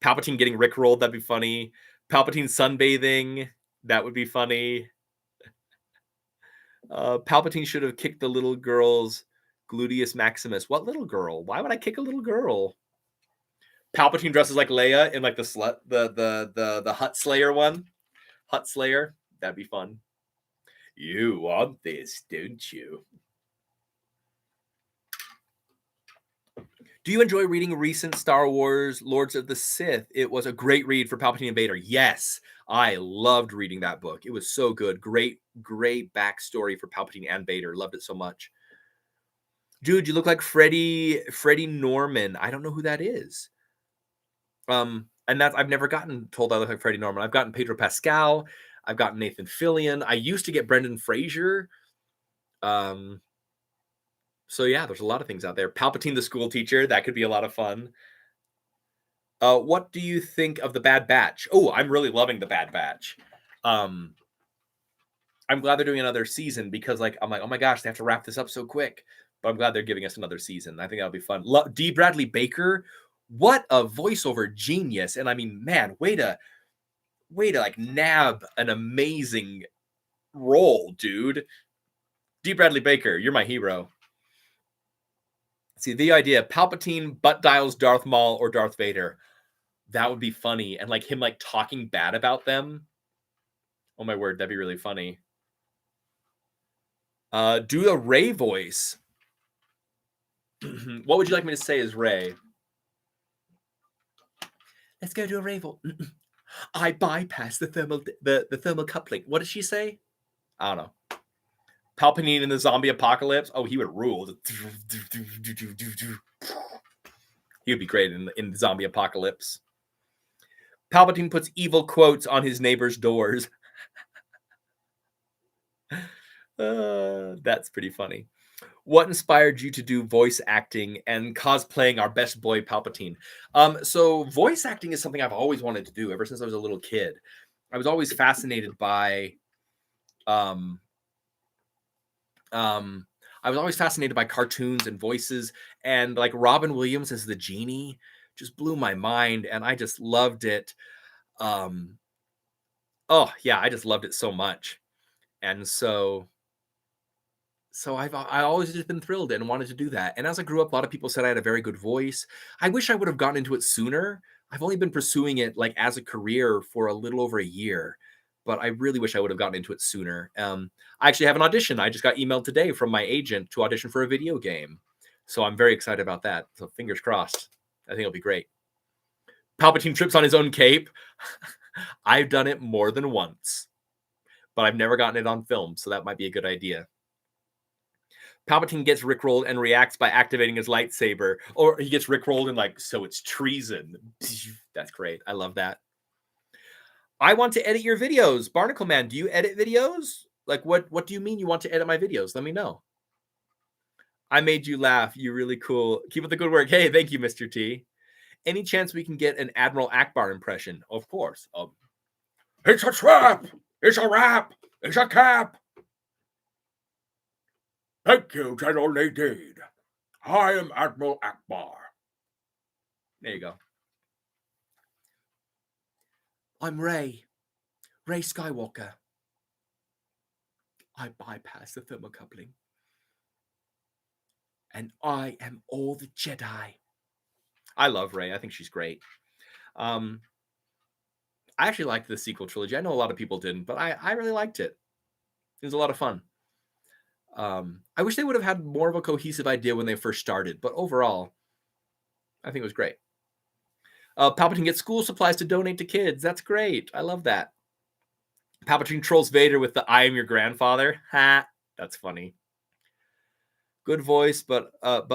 Palpatine getting rickrolled, that'd be funny. Palpatine sunbathing, that would be funny. Palpatine should have kicked the little girl's gluteus maximus. What little girl? Why would I kick a little girl? Palpatine dresses like Leia in like the Hut Slayer one. Hut Slayer, that'd be fun. You want this, don't you? Do you enjoy reading recent Star Wars Lords of the Sith? It was a great read for Palpatine and Vader. Yes, I loved reading that book. It was so good. Great backstory for Palpatine and Vader. Loved it so much. Dude, you look like Freddie Norman. I don't know who that is. And that's, I've never gotten told I look like Freddie Norman. I've gotten Pedro Pascal. I've gotten Nathan Fillion. I used to get Brendan Fraser. So yeah, there's a lot of things out there. Palpatine, the school teacher, that could be a lot of fun. What do you think of the Bad Batch? Oh, I'm really loving the Bad Batch. I'm glad they're doing another season because I'm like, oh my gosh, they have to wrap this up so quick. But I'm glad they're giving us another season. I think that'll be fun. D. Bradley Baker, what a voiceover genius! And I mean, man, way to like nab an amazing role, dude. D. Bradley Baker, you're my hero. See, the idea, Palpatine butt dials Darth Maul or Darth Vader. That would be funny. And like him like talking bad about them. Oh my word, that'd be really funny. Do a Rey voice. What would you like me to say as Rey? Let's go to a Rey voice. I bypass the thermal coupling. What did she say? I don't know. Palpatine in the zombie apocalypse. Oh, he would rule. He would be great in the zombie apocalypse. Palpatine puts evil quotes on his neighbor's doors. That's pretty funny. What inspired you to do voice acting and cosplaying our best boy Palpatine? So voice acting is something I've always wanted to do ever since I was a little kid. I was always fascinated by I was always fascinated by cartoons and voices, and like Robin Williams as the genie just blew my mind, and I just loved it. Oh yeah, I just loved it so much, and so I always just been thrilled and wanted to do that. And as I grew up, a lot of people said I had a very good voice. I wish I would have gotten into it sooner. I've only been pursuing it like as a career for a little over a year, but I really wish I would have gotten into it sooner. I actually have an audition. I just got emailed today from my agent to audition for a video game. So I'm very excited about that. So fingers crossed. I think it'll be great. Palpatine trips on his own cape. I've done it more than once, but I've never gotten it on film. So that might be a good idea. Palpatine gets rickrolled and reacts by activating his lightsaber, or he gets rickrolled and like, so it's treason. That's great. I love that. I want to edit your videos. Barnacle Man, do you edit videos? Like, what do you mean you want to edit my videos? Let me know. I made you laugh. You're really cool. Keep up the good work. Hey, thank you, Mr. T. Any chance we can get an Admiral Akbar impression? Of course. It's a trap. It's a wrap. It's a cap. Thank you, General Nadine. I am Admiral Akbar. There you go. I'm Rey Skywalker. I bypass the thermocoupling. And I am all the Jedi. I love Rey. I think she's great. I actually liked the sequel trilogy. I know a lot of people didn't, but I really liked it. It was a lot of fun. I wish they would have had more of a cohesive idea when they first started, but overall, I think it was great. Palpatine gets school supplies to donate to kids. That's great. I love that. Palpatine trolls Vader with the "I am your grandfather." Ha, that's funny. Good voice, but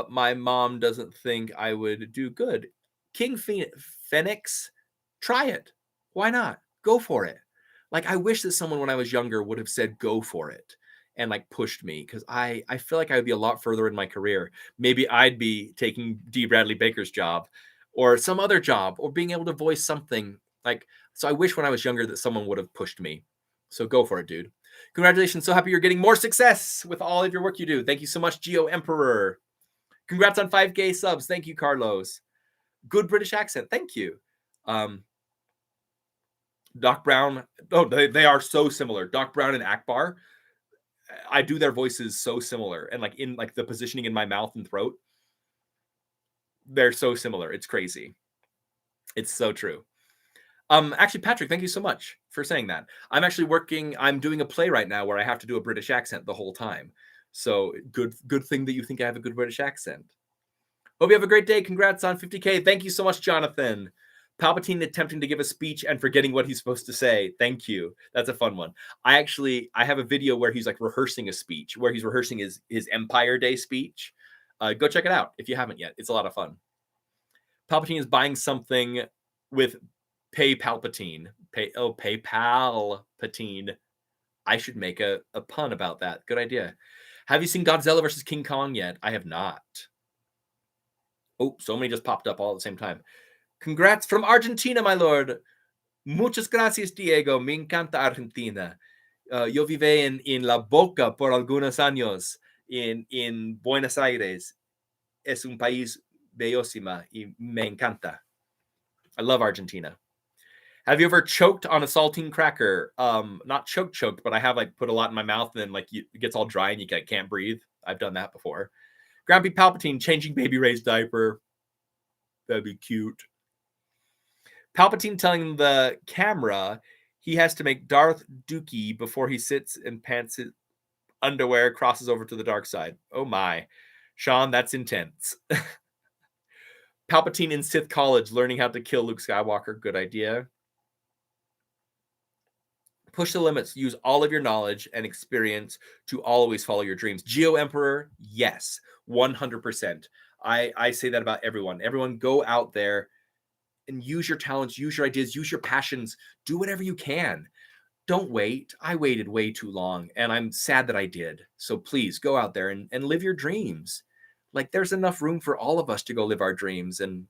my mom doesn't think I would do good. King Phoenix, try it. Why not? Go for it. Like, I wish that someone when I was younger would have said go for it and like pushed me, because I feel like I would be a lot further in my career. Maybe I'd be taking D. Bradley Baker's job or some other job or being able to voice something. Like, so I wish when I was younger that someone would have pushed me. So go for it, dude. Congratulations. So happy you're getting more success with all of your work you do. Thank you so much, Geo Emperor. Congrats on 5K subs. Thank you, Carlos. Good British accent. Thank you. Doc Brown. Oh, they are so similar. Doc Brown and Akbar. I do their voices so similar. And like in like the positioning in my mouth and throat, they're so similar. It's crazy. It's so true. Actually, Patrick, thank you so much for saying that. I'm doing a play right now where I have to do a British accent the whole time. So good thing that you think I have a good British accent. Hope you have a great day. Congrats on 50K. Thank you so much, Jonathan. Palpatine attempting to give a speech and forgetting what he's supposed to say. Thank you. That's a fun one. I have a video where he's like rehearsing a speech, where he's rehearsing his Empire Day speech. Go check it out if you haven't yet. It's a lot of fun. Palpatine is buying something with Pay Palpatine. Pay Palpatine. I should make a pun about that. Good idea. Have you seen Godzilla vs. King Kong yet? I have not. Oh, so many just popped up all at the same time. Congrats from Argentina, my lord. Muchas gracias, Diego. Me encanta Argentina. Yo vive en La Boca por algunos años en Buenos Aires. Es un país bellísima y me encanta. I love Argentina. Have you ever choked on a saltine cracker? Not choked, but I have like put a lot in my mouth and then like it gets all dry and you can't breathe. I've done that before. Grumpy Palpatine changing Baby Ray's diaper. That'd be cute. Palpatine telling the camera he has to make Darth Dookie before he sits and pants his underwear, crosses over to the dark side. Oh my. Sean, that's intense. Palpatine in Sith College learning how to kill Luke Skywalker. Good idea. Push the limits. Use all of your knowledge and experience to always follow your dreams. Geo Emperor, yes, 100%. I say that about everyone. Everyone go out there and use your talents, use your ideas, use your passions. Do whatever you can. Don't wait. I waited way too long, and I'm sad that I did. So please go out there and live your dreams. Like, there's enough room for all of us to go live our dreams, and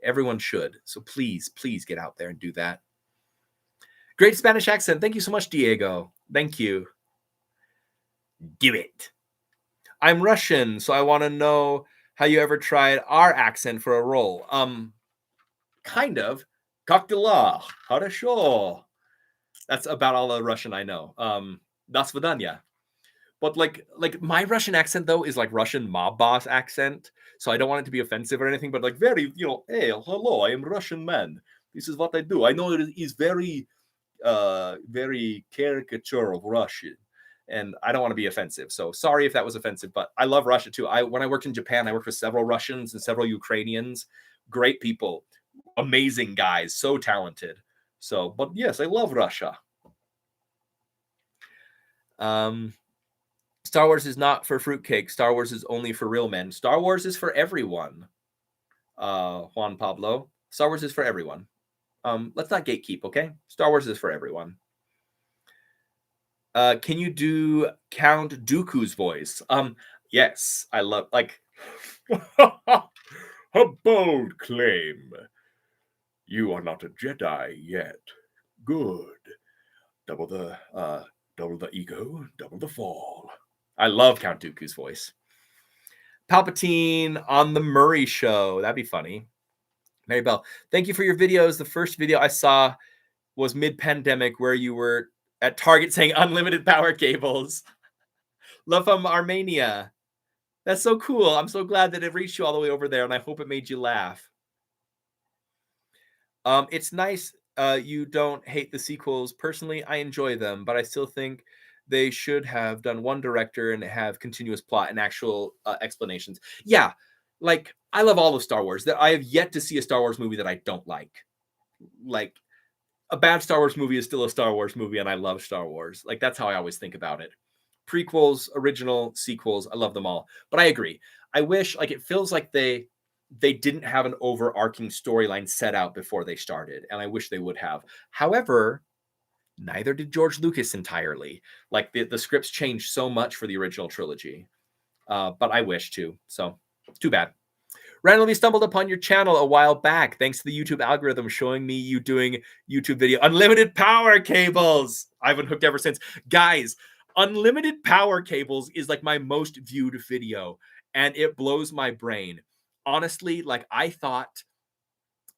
everyone should. So please get out there and do that. Great Spanish accent. Thank you so much, Diego. Thank you. Do it. I'm Russian, so I want to know how you ever tried our accent for a role. Kind of. Как дела? Хорошо. That's about all the Russian I know. До свидания. But like my Russian accent though is like Russian mob boss accent, so I don't want it to be offensive or anything. But like very, hey, hello, I am Russian man. This is what I do. I know it is very caricature of Russian, and I don't want to be offensive. So sorry if that was offensive, but I love Russia too. When I worked in Japan, I worked with several Russians and several Ukrainians. Great people, amazing guys, so talented. So, but yes, I love Russia. Star Wars is not for fruitcake. Star Wars is only for real men. Star Wars is for everyone. Juan Pablo. Star Wars is for everyone. Let's not gatekeep, okay? Star Wars is for everyone. Can you do Count Dooku's voice? Yes, I love, like, a bold claim. You are not a Jedi yet. Good. Double the ego, double the fall. I love Count Dooku's voice. Palpatine on the Murray Show. That'd be funny. Mary Bell, thank you for your videos. The first video I saw was mid-pandemic where you were at Target saying unlimited power cables. Love from Armenia. That's so cool. I'm so glad that it reached you all the way over there, and I hope it made you laugh. It's nice you don't hate the sequels. Personally, I enjoy them, but I still think they should have done one director and have continuous plot and actual explanations. Yeah, like, I love all of Star Wars. That I have yet to see a Star Wars movie that I don't like. Like, a bad Star Wars movie is still a Star Wars movie, and I love Star Wars. Like, that's how I always think about it. Prequels, original, sequels, I love them all. But I agree. I wish, like, it feels like they didn't have an overarching storyline set out before they started, and I wish they would have. However, neither did George Lucas entirely. Like, the scripts changed so much for the original trilogy. But I wish to. So, too bad. Randomly stumbled upon your channel a while back, thanks to the YouTube algorithm showing me you doing YouTube video. Unlimited power cables! I've been hooked ever since. Guys, unlimited power cables is like my most viewed video, and it blows my brain. Honestly, like, I thought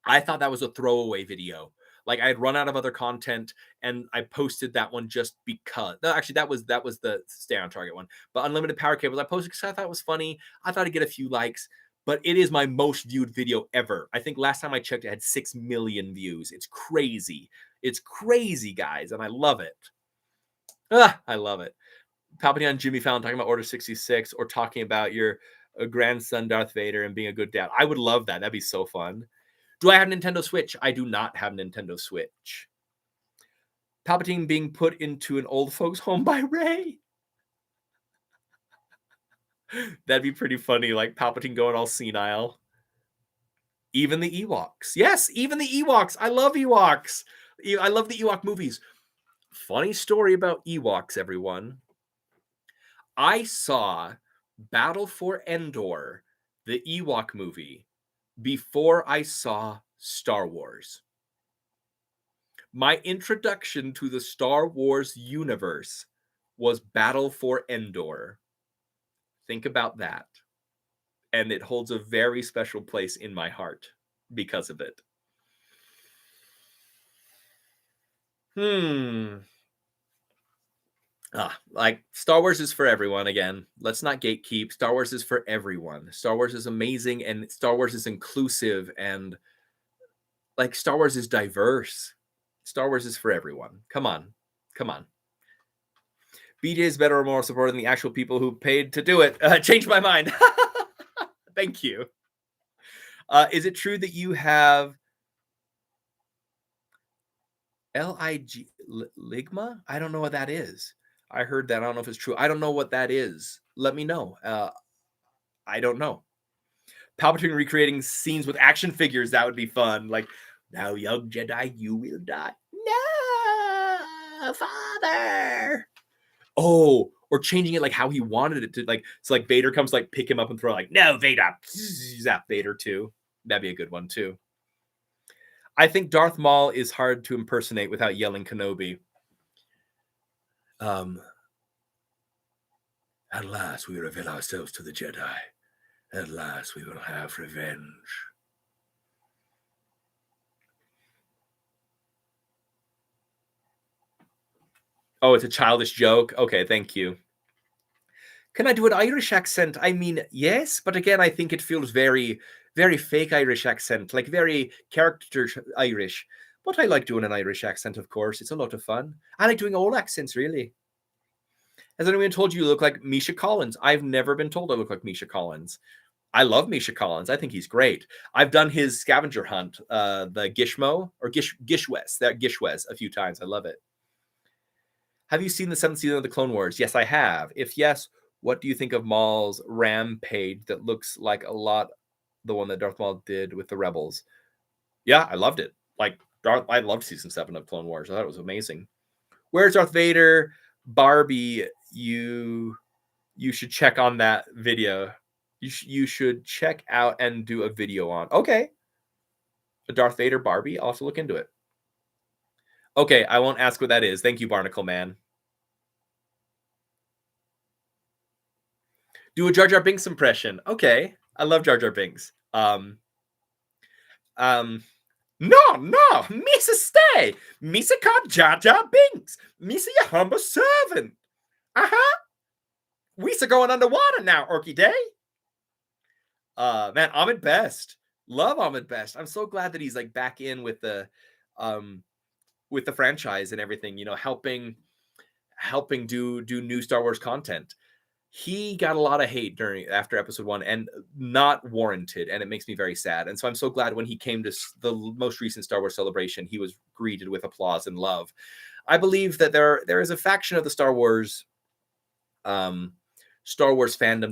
that was a throwaway video. Like, I had run out of other content, and I posted that one just because. No, actually, that was the Stay on Target one. But unlimited power cables, I posted because I thought it was funny. I thought I'd get a few likes. But it is my most viewed video ever. I think last time I checked, it had 6 million views. It's crazy. It's crazy, guys, and I love it. I love it. Palpatine and Jimmy Fallon talking about Order 66, or talking about your grandson Darth Vader and being a good dad. I would love that. That'd be so fun. Do I have a Nintendo Switch? I do not have a Nintendo Switch. Palpatine being put into an old folks home by Rey. That'd be pretty funny, like Palpatine going all senile. Even the Ewoks. Yes, even the Ewoks. I love Ewoks. I love the Ewok movies. Funny story about Ewoks, everyone. I saw Battle for Endor, the Ewok movie, before I saw Star Wars. My introduction to the Star Wars universe was Battle for Endor. Think about that. And it holds a very special place in my heart because of it. Like, Star Wars is for everyone. Again, let's not gatekeep. Star Wars is for everyone. Star Wars is amazing, and Star Wars is inclusive, and like, Star Wars is diverse. Star Wars is for everyone. Come on. BJ is better or more supportive than the actual people who paid to do it. Changed my mind. Thank you. Is it true that you have Ligma? I don't know what that is. I heard that. I don't know if it's true. I don't know what that is. Let me know. I don't know. Palpatine recreating scenes with action figures. That would be fun. Like, now, young Jedi, you will die. No, Father. Oh, or changing it like how he wanted it to. Like, so like Vader comes, like, pick him up and throw, like, no, Vader. Zap Vader too. That'd be a good one too. I think Darth Maul is hard to impersonate without yelling Kenobi. At last we reveal ourselves to the Jedi. At last we will have revenge. Oh, it's a childish joke? Okay, thank you. Can I do an Irish accent? I mean, yes, but again, I think it feels very, very fake Irish accent, like very character Irish. But I like doing an Irish accent, of course. It's a lot of fun. I like doing all accents, really. Has anyone told you look like Misha Collins? I've never been told I look like Misha Collins. I love Misha Collins. I think he's great. I've done his scavenger hunt, the Gishmo, or Gishwes, that Gishwes, a few times. I love it. Have you seen the 7th season of the Clone Wars? Yes, I have. If yes, what do you think of Maul's rampage that looks like a lot the one that Darth Maul did with the Rebels? Yeah, I loved it. Like, I loved season 7 of Clone Wars. I thought it was amazing. Where's Darth Vader? Barbie, you should check on that video. You should check out and do a video on. Okay. The Darth Vader Barbie. I'll have to look into it. Okay, I won't ask what that is. Thank you, Barnacle Man. Do a Jar Jar Binks impression. Okay. I love Jar Jar Binks. No, Misa stay. Misa called Jar Jar Binks. Misa your humble servant. We're going underwater now, Orky Day. Man, Ahmed Best. Love Ahmed Best. I'm so glad that he's like back in with the franchise and everything, you know, helping do new Star Wars content. he got a lot of hate after episode 1, and not warranted, and it makes me very sad. And so I'm so glad when he came to the most recent Star Wars Celebration, he was greeted with applause and love. I believe that there is a faction of the Star Wars fandom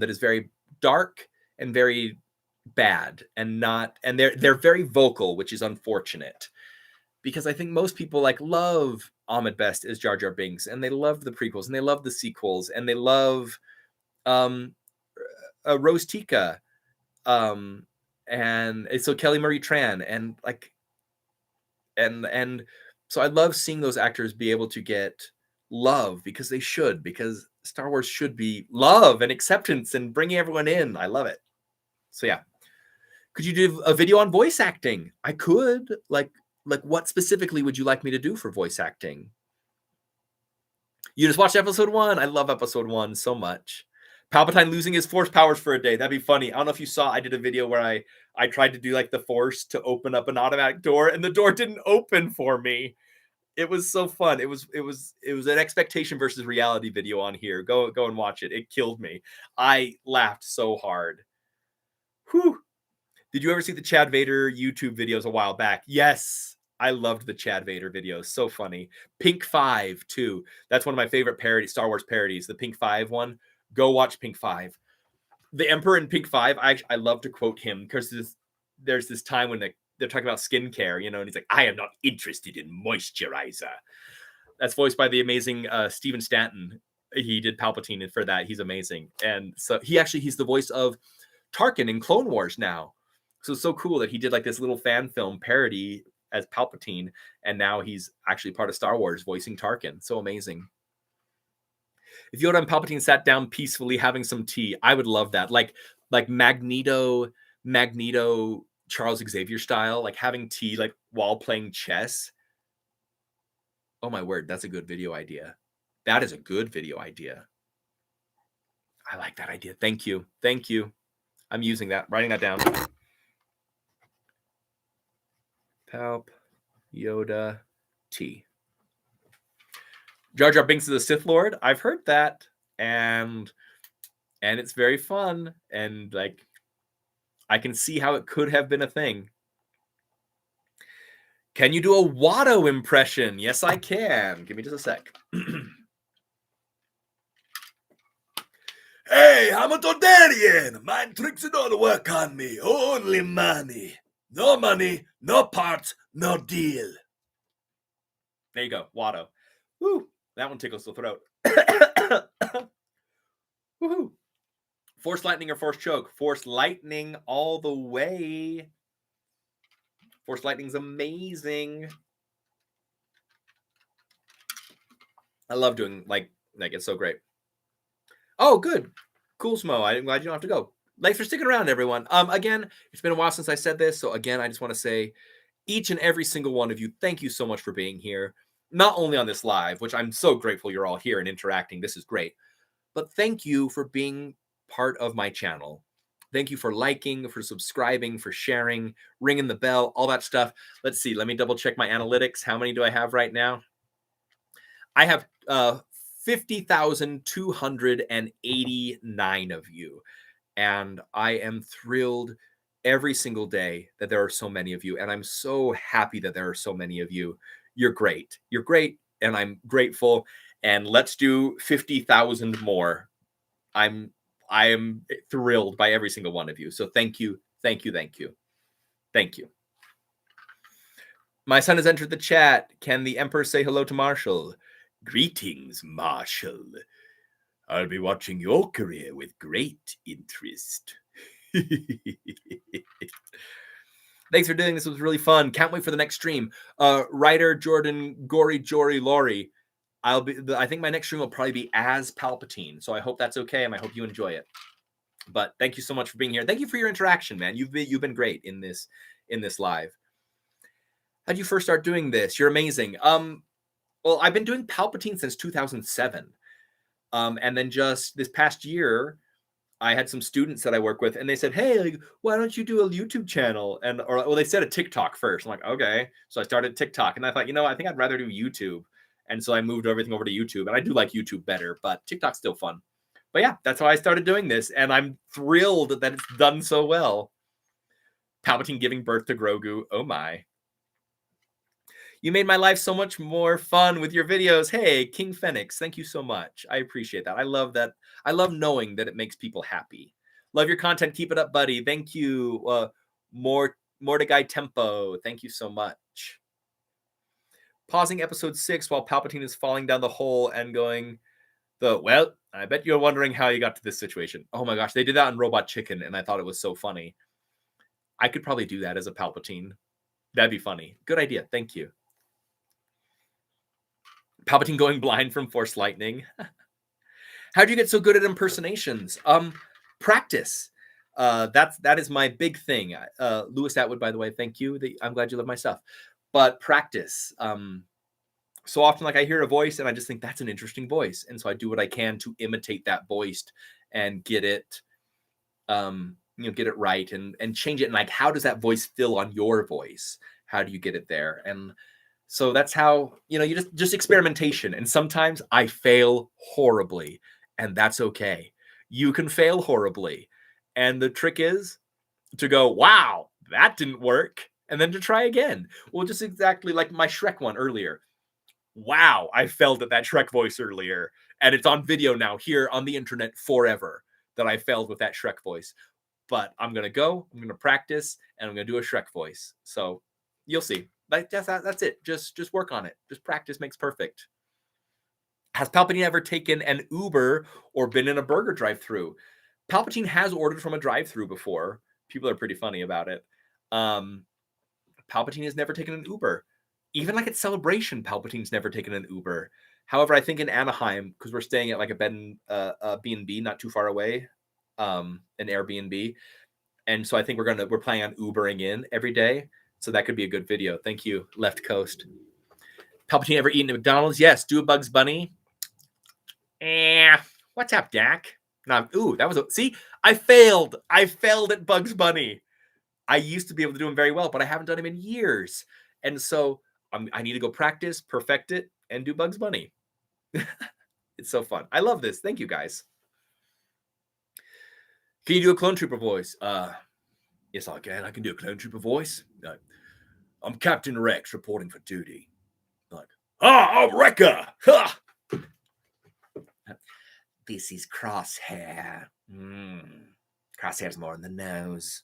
that is very dark and very bad, and they're very vocal, which is unfortunate, because I think most people love Ahmed Best as Jar Jar Binks, and they love the prequels, and they love the sequels, and they love Rose Tika, and so Kelly Marie Tran, and so I love seeing those actors be able to get love, because they should, because Star Wars should be love and acceptance and bringing everyone in. I love it. So yeah, could you do a video on voice acting? I could. Like what specifically would you like me to do for voice acting? You just watched episode 1. I love episode 1 so much. Palpatine losing his force powers for a day. That'd be funny. I don't know if you saw, I did a video where I tried to do the force to open up an automatic door, and the door didn't open for me. It was so fun. It was an expectation versus reality video on here. Go and watch it. It killed me. I laughed so hard. Whew. Did you ever see the Chad Vader YouTube videos a while back? Yes. I loved the Chad Vader videos. So funny. Pink 5 too. That's one of my favorite Star Wars parodies. The Pink 5 one. Go watch Pink 5. The Emperor in Pink 5, I love to quote him, because there's this time when they're talking about skincare, and he's like, I am not interested in moisturizer. That's voiced by the amazing Steven Stanton. He did Palpatine for that. He's amazing. And so he's the voice of Tarkin in Clone Wars now. So it's so cool that he did this little fan film parody as Palpatine, and now he's actually part of Star Wars voicing Tarkin. So amazing. If Yoda and Palpatine sat down peacefully having some tea, I would love that. Like Magneto, Charles Xavier style, having tea while playing chess. Oh my word, that's a good video idea. That is a good video idea. I like that idea. Thank you. I'm using that, writing that down. Palp, Yoda, tea. Jar Jar Binks is a Sith Lord. I've heard that, and it's very fun, and I can see how it could have been a thing. Can you do a Watto impression? Yes, I can. Give me just a sec. Hey, I'm a Tordarian. Mind tricks don't work on me. Only money. No money, no parts, no deal. There you go, Watto. Woo, that one tickles the throat. Woohoo. Force lightning or force choke? Force lightning all the way. Force lightning's amazing. I love doing it's so great. Oh, good. Cool, Smo. I'm glad you don't have to go. Thanks for sticking around, everyone. Again, it's been a while since I said this, so again, I just want to say, each and every single one of you, thank you so much for being here. Not only on this live, which I'm so grateful you're all here and interacting. This is great. But thank you for being part of my channel. Thank you for liking, for subscribing, for sharing, ringing the bell, all that stuff. Let's see. Let me double check my analytics. How many do I have right now? I have 50,289 of you. And I am thrilled every single day that there are so many of you. And I'm so happy that there are so many of you. You're great. You're great. And I'm grateful. And let's do 50,000 more. I am thrilled by every single one of you. So thank you. Thank you. Thank you. Thank you. My son has entered the chat. Can the Emperor say hello to Marshall? Greetings, Marshall. I'll be watching your career with great interest. Thanks for doing this. It was really fun. Can't wait for the next stream. Writer Jordan Gory Jory Laurie. I think my next stream will probably be as Palpatine. So I hope that's okay, and I hope you enjoy it. But thank you so much for being here. Thank you for your interaction, man. You've been great in this live. How'd you first start doing this? You're amazing. Well, I've been doing Palpatine since 2007. And then just this past year, I had some students that I work with, and they said, hey, why don't you do a YouTube channel? Or they said a TikTok first. I'm like, okay. So I started TikTok, and I thought, I think I'd rather do YouTube. And so I moved everything over to YouTube, and I do like YouTube better, but TikTok's still fun. But yeah, that's how I started doing this, and I'm thrilled that it's done so well. Palpatine giving birth to Grogu. Oh my. You made my life so much more fun with your videos. Hey, King Phoenix, thank you so much. I appreciate that. I love that. I love knowing that it makes people happy. Love your content. Keep it up, buddy. Thank you. Mordecai Tempo. Thank you so much. Pausing episode 6 while Palpatine is falling down the hole and going, well, I bet you're wondering how you got to this situation. Oh my gosh, they did that on Robot Chicken, and I thought it was so funny. I could probably do that as a Palpatine. That'd be funny. Good idea. Thank you. Palpatine going blind from Force lightning. How'd you get so good at impersonations? Practice. That is my big thing. Lewis Atwood, by the way, thank you. I'm glad you love my stuff. But practice. So often, like, I hear a voice and I just think that's an interesting voice, and so I do what I can to imitate that voice and get it, get it right and change it. And like, how does that voice feel on your voice? How do you get it there? And so that's how, you just experimentation. And sometimes I fail horribly, and that's okay. You can fail horribly. And the trick is to go, wow, that didn't work. And then to try again. Well, just exactly like my Shrek one earlier. Wow, I failed at that Shrek voice earlier. And it's on video now here on the internet forever that I failed with that Shrek voice. But I'm going to practice, and I'm going to do a Shrek voice. So you'll see. That's it. Just work on it. Just practice makes perfect. Has Palpatine ever taken an Uber or been in a burger drive-thru? Palpatine has ordered from a drive-thru before. People are pretty funny about it. Palpatine has never taken an Uber. Even like at Celebration, Palpatine's never taken an Uber. However, I think in Anaheim, because we're staying at like a B&B not too far away, an Airbnb, and so I think we're planning on Ubering in every day. So that could be a good video. Thank you, Left Coast. Palpatine ever eaten at McDonald's? Yes. Do a Bugs Bunny? What's up, Dak? No, see, I failed. I failed at Bugs Bunny. I used to be able to do him very well, but I haven't done him in years. And so I need to go practice, perfect it, and do Bugs Bunny. It's so fun. I love this. Thank you, guys. Can you do a Clone Trooper voice? Yes, I can. I can do a Clone Trooper voice. I'm Captain Rex reporting for duty. Like, I'm Wrecker! Ha! This is Crosshair. Crosshair's more in the nose.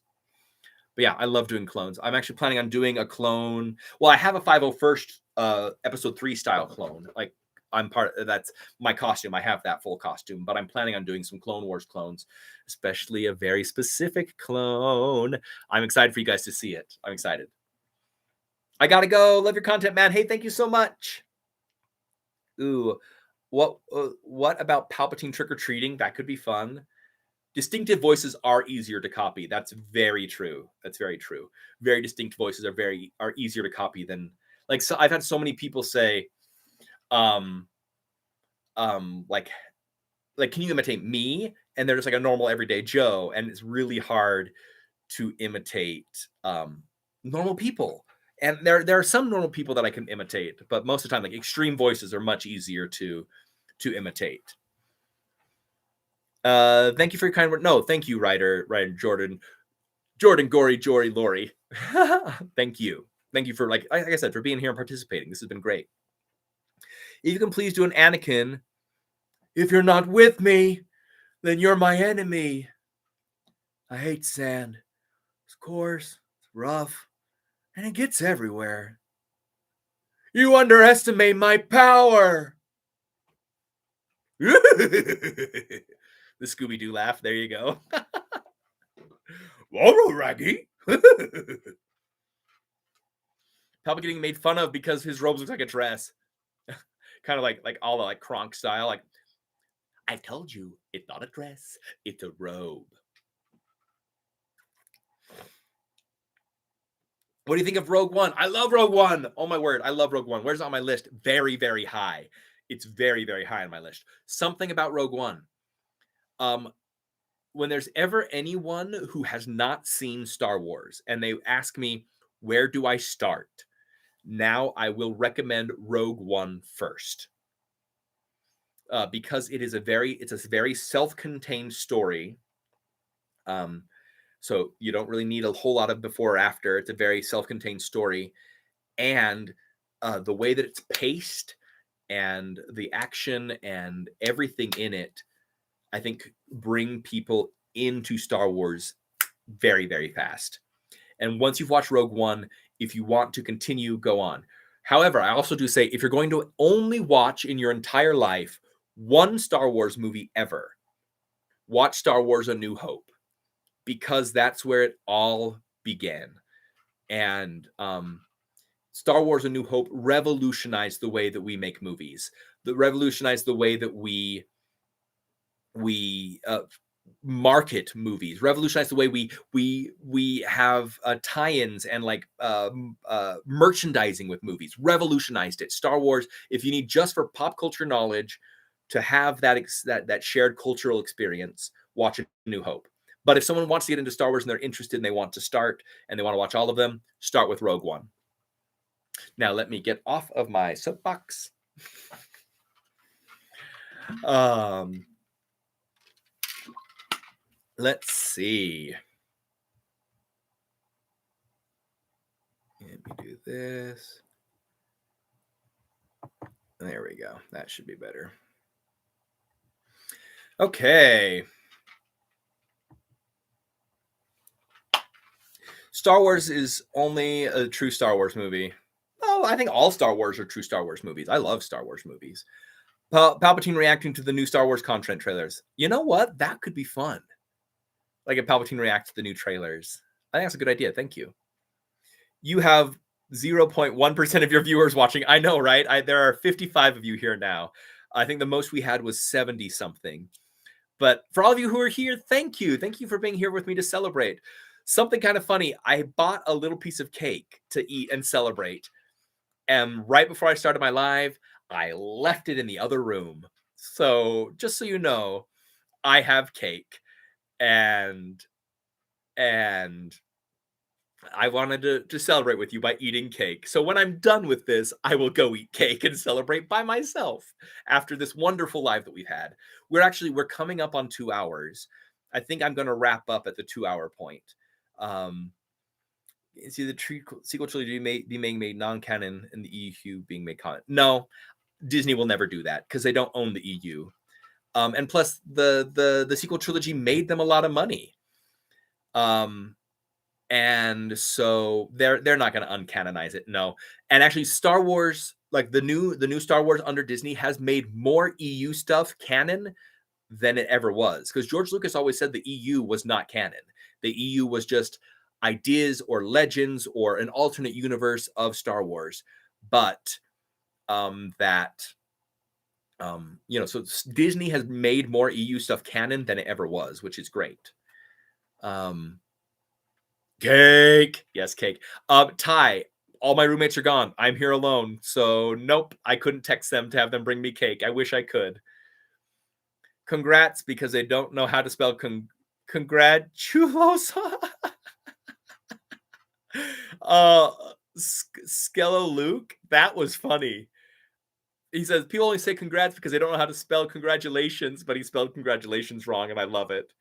But yeah, I love doing clones. I'm actually planning on doing a clone. Well, I have a 501st episode 3 style clone. Like, that's my costume. I have that full costume, but I'm planning on doing some Clone Wars clones, especially a very specific clone. I'm excited for you guys to see it. I'm excited. I gotta go. Love your content, man. Hey, thank you so much. Ooh, what about Palpatine trick-or-treating? That could be fun. Distinctive voices are easier to copy. That's very true. That's very true. Very distinct voices are easier to copy than, like, so I've had so many people say, like, can you imitate me? And they're just like a normal everyday Joe, and it's really hard to imitate normal people. And there are some normal people that I can imitate, but most of the time, like, extreme voices are much easier to imitate. Thank you for your kind word. No, thank you, Ryder Jordan, Gory, Jory, Lori. Thank you for, like I said, for being here and participating. This has been great. If you can please do an Anakin. If you're not with me, then you're my enemy. I hate sand. It's coarse, it's rough, and it gets everywhere. You underestimate my power. The Scooby-Doo laugh. There you go. Whoa, Raggy. Palpatine getting made fun of because his robes look like a dress. Kind of like all the like Kronk style. Like, I told you, it's not a dress, it's a robe. What do you think of Rogue One? I love Rogue One. Oh my word, I love Rogue One. Where's it on my list? Very, very high. It's very, very high on my list. Something about Rogue One. When there's ever anyone who has not seen Star Wars and they ask me, where do I start? Now I will recommend Rogue One first. because it's a very self-contained story. So you don't really need a whole lot of before or after. It's a very self-contained story, and the way that it's paced and the action and everything in it, I think, bring people into Star Wars very, very fast. And once you've watched Rogue One, if you want to continue, go on. However, I also do say, if you're going to only watch in your entire life one Star Wars movie ever, watch Star Wars A New Hope, because that's where it all began. And Star Wars A New Hope revolutionized the way that we make movies, that revolutionized the way that we market movies, revolutionized the way we have tie-ins and like merchandising with movies, revolutionized it. Star Wars, if you need just for pop culture knowledge to have that shared cultural experience, watch A New Hope. But if someone wants to get into Star Wars and they're interested and they want to start and they want to watch all of them, start with Rogue One. Now let me get off of my soapbox. Let's see. Let me do this. There we go. That should be better. Okay. Star Wars is only a true Star Wars movie. Oh, I think all Star Wars are true Star Wars movies. I love Star Wars movies. Palpatine reacting to the new Star Wars content trailers. You know what? That could be fun. Like if Palpatine reacts to the new trailers. I think that's a good idea. Thank you. You have 0.1% of your viewers watching. I know, right? There are 55 of you here now. I think the most we had was 70 something. But for all of you who are here, thank you. Thank you for being here with me to celebrate. Something kind of funny. I bought a little piece of cake to eat and celebrate. And right before I started my live, I left it in the other room. So just so you know, I have cake. And I wanted to celebrate with you by eating cake. So when I'm done with this, I will go eat cake and celebrate by myself after this wonderful live that we've had. We're coming up on 2 hours. I think I'm going to wrap up at the 2 hour point. See the sequel trilogy being made non-canon and the EU being made canon. No, Disney will never do that because they don't own the EU. And plus the sequel trilogy made them a lot of money. And so they're not going to uncanonize it. No. And actually Star Wars, like the new Star Wars under Disney, has made more EU stuff canon than it ever was, because George Lucas always said the EU was not canon. The EU was just ideas or legends or an alternate universe of Star Wars. But so Disney has made more EU stuff canon than it ever was, which is great. Cake. Yes, cake. Ty, all my roommates are gone. I'm here alone. So nope, I couldn't text them to have them bring me cake. I wish I could. Congrats, because they don't know how to spell congratulos. Skello Luke, that was funny. He says people only say congrats because they don't know how to spell congratulations, but he spelled congratulations wrong, and I love it.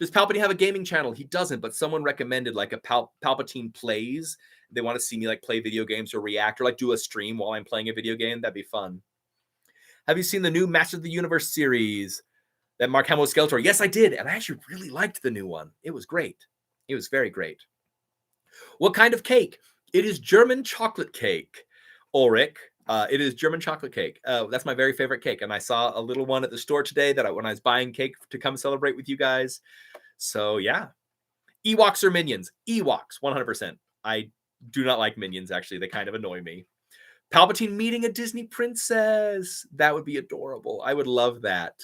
Does Palpatine have a gaming channel? He doesn't, but someone recommended like a Palpatine plays. They want to see me like play video games or react or like do a stream while I'm playing a video game. That'd be fun. Have you seen the new Masters of the Universe series that Mark Hamill was Skeletor? Yes, I did. And I actually really liked the new one. It was great. It was very great. What kind of cake? It is German chocolate cake, Ulrich. It is German chocolate cake. That's my very favorite cake. And I saw a little one at the store today when I was buying cake to come celebrate with you guys. So yeah. Ewoks or Minions? Ewoks, 100%. I do not like Minions, actually. They kind of annoy me. Palpatine meeting a Disney princess. That would be adorable. I would love that.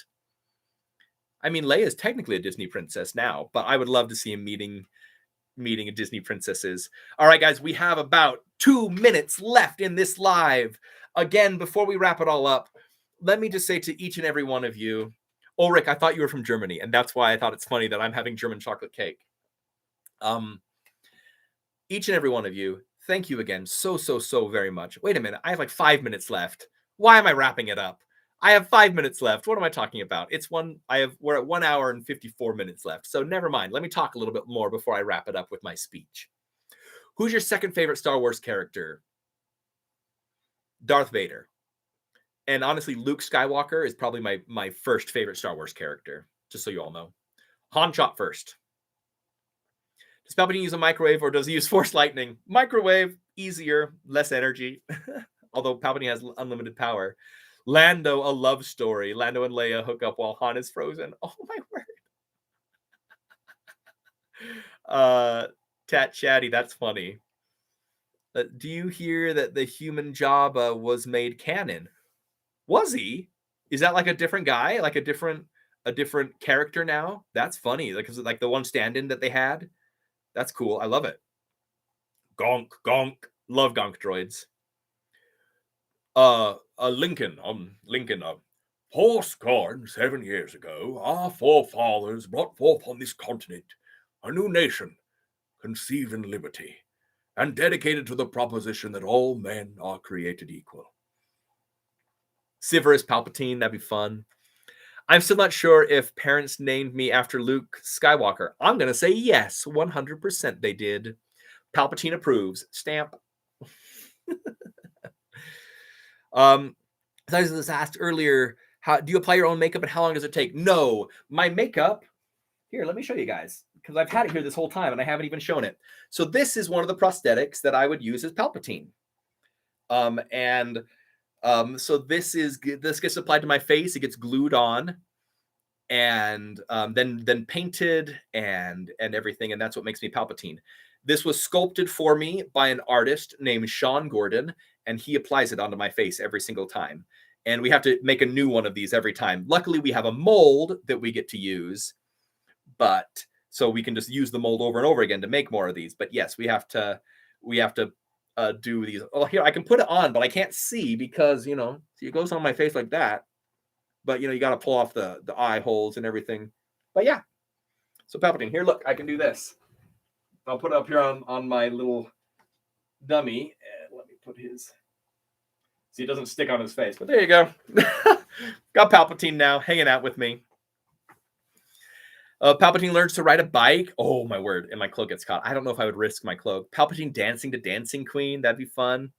I mean, Leia is technically a Disney princess now, but I would love to see him meeting a Disney princesses. All right, guys, we have about 2 minutes left in this live. Again, before we wrap it all up, let me just say to each and every one of you, Ulrich, I thought you were from Germany, and that's why I thought it's funny that I'm having German chocolate cake. Each and every one of you, thank you again so very much. Wait a minute, I have like 5 minutes left. Why am I wrapping it up? I have 5 minutes left. What am I talking about? We're at 1 hour and 54 minutes left. So never mind. Let me talk a little bit more before I wrap it up with my speech. Who's your second favorite Star Wars character? Darth Vader. And honestly, Luke Skywalker is probably my first favorite Star Wars character, just so you all know. Han shot first. Does Palpatine use a microwave or does he use Force Lightning? Microwave, easier, less energy. Although Palpatine has unlimited power. Lando, a love story. Lando and Leia hook up while Han is frozen. Oh my word. Tat Chatty, that's funny. Do you hear that the human Jabba was made canon? Was he? Is that like a different guy? Like a different character now? That's funny. Like, is it like the one stand-in that they had? That's cool. I love it. Gonk, gonk. Love gonk droids. Lincoln. Fourscore 7 years ago, our forefathers brought forth on this continent a new nation, conceived in liberty, and dedicated to the proposition that all men are created equal. Severus Palpatine, that'd be fun. I'm still not sure if parents named me after Luke Skywalker. I'm going to say yes, 100% they did. Palpatine approves. Stamp. As I was asked earlier, how do you apply your own makeup and how long does it take? No, my makeup, here, let me show you guys, because I've had it here this whole time and I haven't even shown it. So this is one of the prosthetics that I would use as Palpatine. So this gets applied to my face. It gets glued on and then painted and everything. And that's what makes me Palpatine. This was sculpted for me by an artist named Sean Gordon, and he applies it onto my face every single time. And we have to make a new one of these every time. Luckily, we have a mold that we get to use, but so we can just use the mold over and over again to make more of these. But yes, we have to do these. Oh, here, I can put it on, but I can't see because, see, it goes on my face like that. But, you got to pull off the eye holes and everything. But yeah. So Palpatine, here, look, I can do this. I'll put it up here on my little dummy. And let me put his... See, it doesn't stick on his face. But there you go. Got Palpatine now, hanging out with me. Palpatine learns to ride a bike. Oh, my word. And my cloak gets caught. I don't know if I would risk my cloak. Palpatine dancing to Dancing Queen. That'd be fun.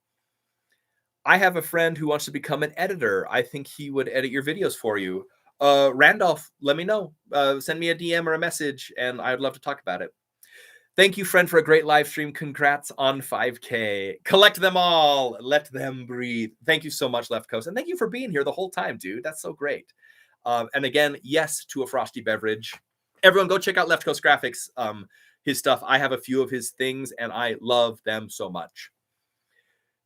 I have a friend who wants to become an editor. I think he would edit your videos for you. Randolph, let me know. Send me a DM or a message, and I'd love to talk about it. Thank you, friend, for a great live stream. Congrats on 5K. Collect them all. Let them breathe. Thank you so much, Left Coast. And thank you for being here the whole time, dude. That's so great. And again, yes to a frosty beverage. Everyone go check out Left Coast Graphics, his stuff. I have a few of his things, and I love them so much.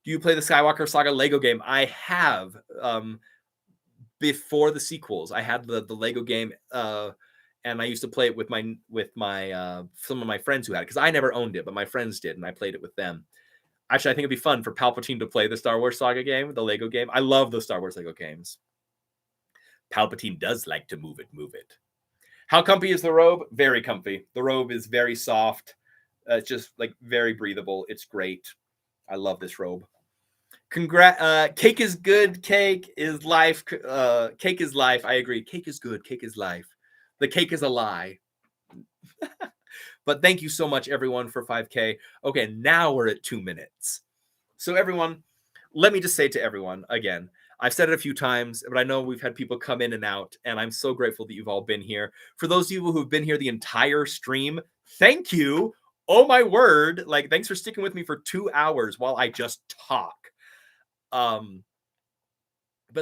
Do you play the Skywalker Saga Lego game? I have. Before the sequels, I had the Lego game, and I used to play it with my some of my friends who had it, because I never owned it, but my friends did, and I played it with them. Actually, I think it'd be fun for Palpatine to play the Star Wars Saga game, the Lego game. I love the Star Wars Lego games. Palpatine does like to move it. How comfy is the robe? Very comfy. The robe is very soft. It's just like very breathable. It's great. I love this robe. Cake is good. Cake is life. Cake is life. I agree. Cake is good. Cake is life. The cake is a lie. But thank you so much, everyone, for 5K. Okay, now we're at 2 minutes. So everyone, let me just say to everyone, again, I've said it a few times, but I know we've had people come in and out, and I'm so grateful that you've all been here. For those of you who've been here the entire stream, thank you. Oh, my word. Like, thanks for sticking with me for 2 hours while I just talk. But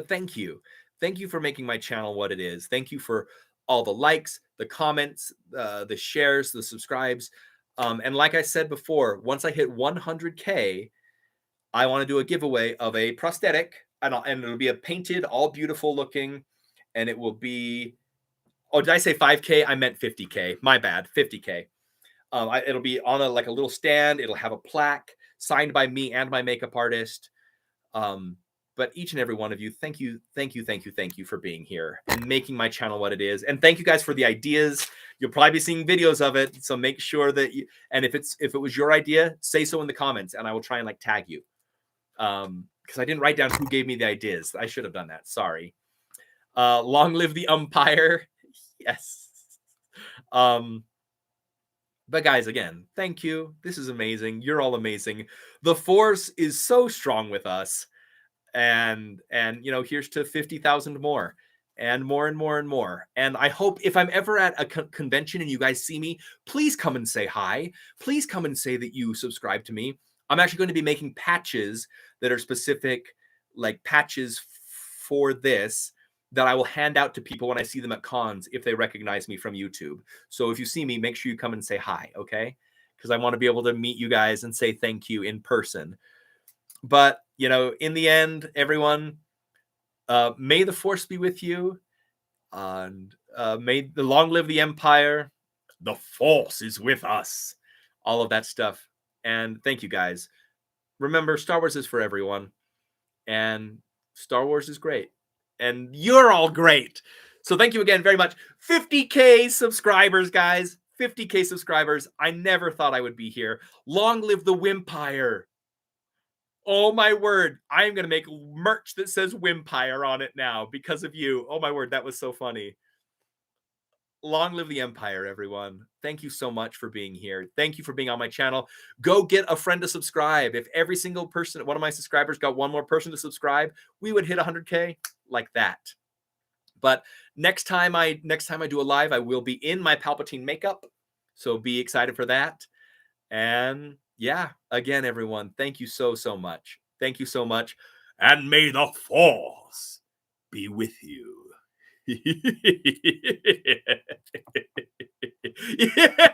thank you. Thank you for making my channel what it is. Thank you for all the likes, the comments, the shares, the subscribes. And like I said before, once I hit 100K, I want to do a giveaway of a prosthetic, and it'll be a painted, all beautiful looking, and it will be, oh, did I say 5K? I meant 50K. My bad, 50K. It'll be on a little stand. It'll have a plaque signed by me and my makeup artist. But each and every one of you, thank you for being here and making my channel what it is. And thank you guys for the ideas. You'll probably be seeing videos of it, so make sure that you, and if it was your idea, say so in the comments, and I will try and tag you. Because I didn't write down who gave me the ideas. I should have done that. Sorry. Long live the umpire. Yes. But guys, again, thank you. This is amazing. You're all amazing. The Force is so strong with us. And you know, here's to 50,000 more and more and more and more. And I hope if I'm ever at a convention and you guys see me, please come and say hi. Please come and say that you subscribe to me. I'm actually going to be making patches that are specific, like patches for this, that I will hand out to people when I see them at cons if they recognize me from YouTube. So if you see me, make sure you come and say hi, okay? Because I want to be able to meet you guys and say thank you in person. But, you know, in the end, everyone, may the Force be with you. And may the long live the Empire. The Force is with us. All of that stuff. And thank you, guys. Remember, Star Wars is for everyone. And Star Wars is great. And you're all great. So thank you again very much. 50K subscribers, guys. 50K subscribers. I never thought I would be here. Long live the Wimpire. Oh my word. I'm going to make merch that says Wimpire on it now because of you. Oh my word. That was so funny. Long live the Empire, everyone. Thank you so much for being here. Thank you for being on my channel. Go get a friend to subscribe. If every single person, one of my subscribers got one more person to subscribe, we would hit 100K like that. But next time I do a live, I will be in my Palpatine makeup. So be excited for that. And yeah, again, everyone, thank you so much. Thank you so much. And may the Force be with you. Yeah.